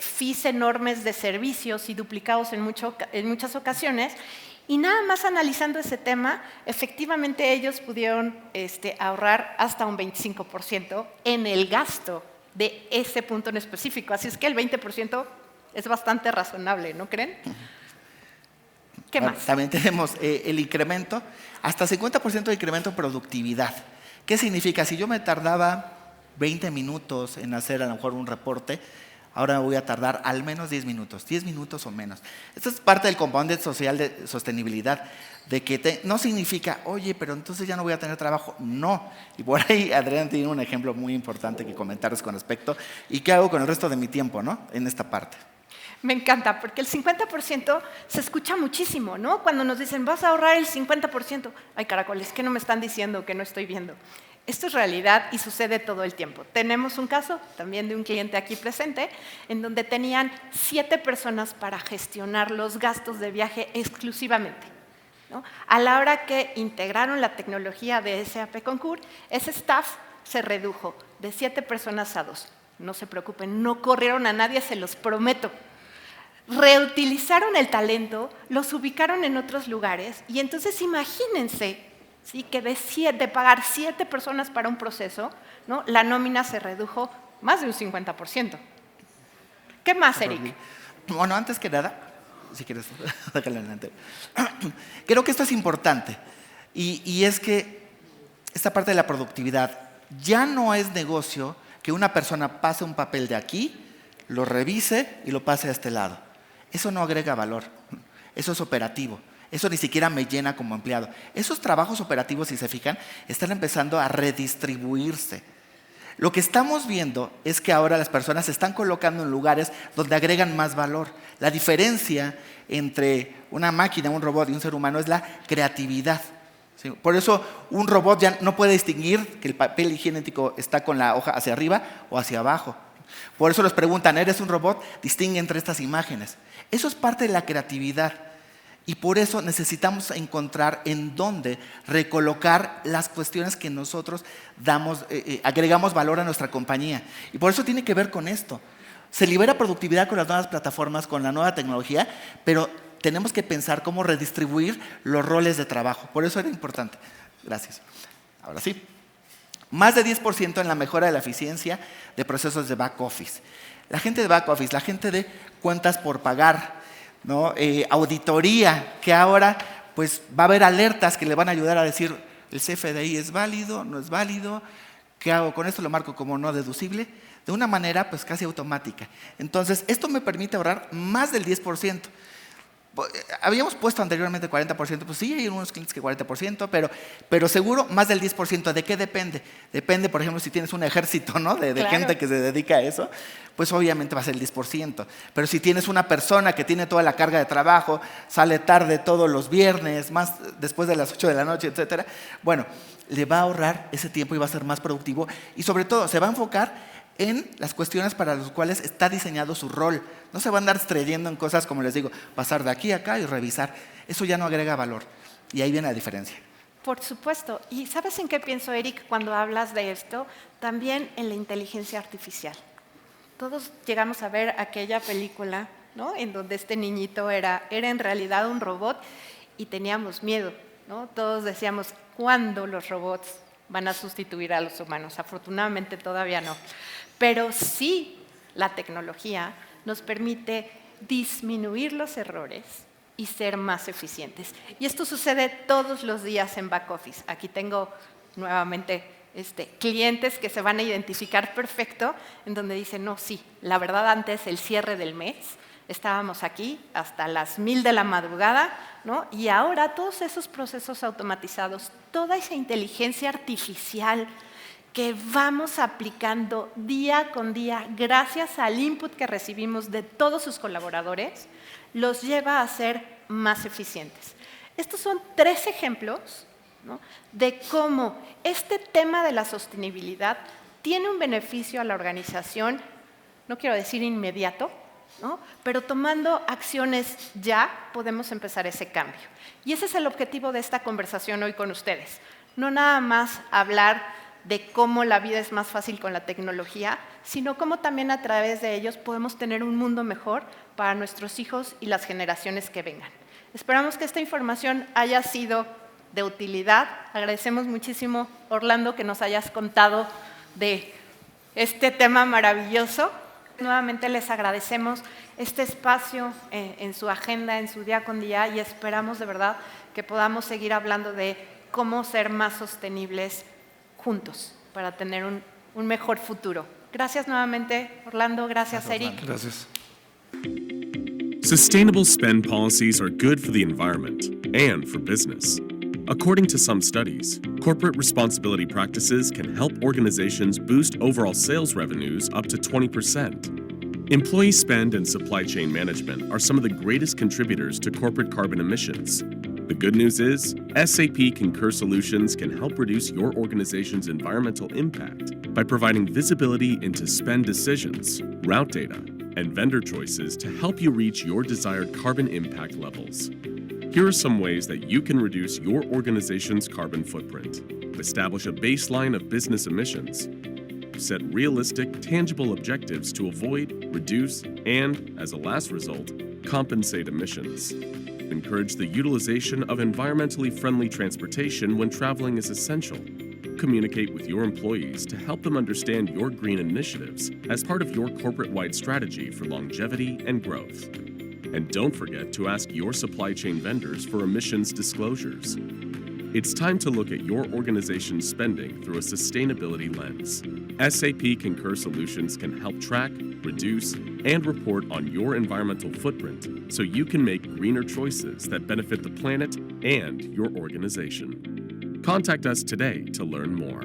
fees enormes de servicios y duplicados en muchas ocasiones. Y nada más analizando ese tema, efectivamente ellos pudieron ahorrar hasta un 25% en el gasto de ese punto en específico. Así es que el 20% es bastante razonable, ¿no creen? ¿Qué más? También tenemos el incremento, hasta 50% de incremento en productividad. ¿Qué significa? Si yo me tardaba 20 minutos en hacer a lo mejor un reporte, ahora me voy a tardar al menos 10 minutos o menos. Esto es parte del componente social de sostenibilidad, de que no significa, oye, pero entonces ya no voy a tener trabajo. No. Y por ahí Adrián tiene un ejemplo muy importante que comentarles con respecto. ¿Y qué hago con el resto de mi tiempo, no? En esta parte. Me encanta, porque el 50% se escucha muchísimo, ¿no? Cuando nos dicen, vas a ahorrar el 50%. Ay, caracoles, ¿qué no me están diciendo que no estoy viendo? Esto es realidad y sucede todo el tiempo. Tenemos un caso también de un cliente aquí presente en donde tenían 7 personas para gestionar los gastos de viaje exclusivamente, ¿no? A la hora que integraron la tecnología de SAP Concur, ese staff se redujo de 7 personas a 2. No se preocupen, no corrieron a nadie, se los prometo. Reutilizaron el talento, los ubicaron en otros lugares y entonces imagínense, ¿sí?, que de pagar 7 personas para un proceso, ¿no?, la nómina se redujo más de un 50%. ¿Qué más, Eric? Bueno, antes que nada, si quieres, déjale adelante. Creo que esto es importante y es que esta parte de la productividad ya no es negocio que una persona pase un papel de aquí, lo revise y lo pase a este lado. Eso no agrega valor, eso es operativo. Eso ni siquiera me llena como empleado. Esos trabajos operativos, si se fijan, están empezando a redistribuirse. Lo que estamos viendo es que ahora las personas se están colocando en lugares donde agregan más valor. La diferencia entre una máquina, un robot y un ser humano es la creatividad. ¿Sí? Por eso un robot ya no puede distinguir que el papel higiénico está con la hoja hacia arriba o hacia abajo. Por eso les preguntan, ¿eres un robot? Distingue entre estas imágenes. Eso es parte de la creatividad. Y por eso necesitamos encontrar en dónde recolocar las cuestiones que nosotros agregamos valor a nuestra compañía. Y por eso tiene que ver con esto. Se libera productividad con las nuevas plataformas, con la nueva tecnología, pero tenemos que pensar cómo redistribuir los roles de trabajo. Por eso era importante. Gracias. Ahora sí. Más de 10% en la mejora de la eficiencia de procesos de back office. La gente de back office, la gente de cuentas por pagar, ¿no? Auditoría, que ahora pues va a haber alertas que le van a ayudar a decir el CFDI es válido, no es válido, ¿qué hago con esto? Lo marco como no deducible, de una manera pues casi automática. Entonces, esto me permite ahorrar más del 10%. Habíamos puesto anteriormente 40%, pues sí, hay unos clientes que 40%, pero seguro más del 10%. ¿De qué depende? Depende, por ejemplo, si tienes un ejército, ¿no?, de claro, gente que se dedica a eso, pues obviamente va a ser el 10%. Pero si tienes una persona que tiene toda la carga de trabajo, sale tarde todos los viernes, más después de las 8 de la noche, etcétera, bueno, le va a ahorrar ese tiempo y va a ser más productivo y sobre todo se va a enfocar en las cuestiones para las cuales está diseñado su rol. No se va a andar estrellando en cosas, como les digo, pasar de aquí a acá y revisar. Eso ya no agrega valor. Y ahí viene la diferencia. Por supuesto. ¿Y sabes en qué pienso, Eric, cuando hablas de esto? También en la inteligencia artificial. Todos llegamos a ver aquella película, ¿no? En donde este niñito era en realidad un robot y teníamos miedo, ¿no? Todos decíamos, ¿cuándo los robots van a sustituir a los humanos? Afortunadamente todavía no. Pero sí, la tecnología nos permite disminuir los errores y ser más eficientes. Y esto sucede todos los días en back office. Aquí tengo nuevamente clientes que se van a identificar perfecto, en donde dicen, no, sí, la verdad antes el cierre del mes, estábamos aquí hasta las 1000 de la madrugada, ¿no? Y ahora todos esos procesos automatizados, toda esa inteligencia artificial que vamos aplicando día con día, gracias al input que recibimos de todos sus colaboradores, los lleva a ser más eficientes. Estos son 3 ejemplos, ¿no?, de cómo este tema de la sostenibilidad tiene un beneficio a la organización, no quiero decir inmediato, ¿no?, pero tomando acciones ya podemos empezar ese cambio. Y ese es el objetivo de esta conversación hoy con ustedes. No nada más hablar de cómo la vida es más fácil con la tecnología, sino cómo también a través de ellos podemos tener un mundo mejor para nuestros hijos y las generaciones que vengan. Esperamos que esta información haya sido de utilidad. Agradecemos muchísimo, Orlando, que nos hayas contado de este tema maravilloso. Nuevamente les agradecemos este espacio en su agenda, en su día con día, y esperamos de verdad que podamos seguir hablando de cómo ser más sostenibles juntos para tener un mejor futuro. Gracias nuevamente, Orlando. Gracias, Eric. Gracias. Sustainable spend policies are good for the environment and for business. According to some studies, corporate responsibility practices can help organizations boost overall sales revenues up to 20%. Employee spend and supply chain management are some of the greatest contributors to corporate carbon emissions. The good news is, SAP Concur Solutions can help reduce your organization's environmental impact by providing visibility into spend decisions, route data, and vendor choices to help you reach your desired carbon impact levels. Here are some ways that you can reduce your organization's carbon footprint. Establish a baseline of business emissions. Set realistic, tangible objectives to avoid, reduce, and, as a last result, compensate emissions. Encourage the utilization of environmentally friendly transportation when traveling is essential. Communicate with your employees to help them understand your green initiatives as part of your corporate-wide strategy for longevity and growth. And don't forget to ask your supply chain vendors for emissions disclosures. It's time to look at your organization's spending through a sustainability lens. SAP Concur Solutions can help track, reduce, and report on your environmental footprint so you can make greener choices that benefit the planet and your organization. Contact us today to learn more.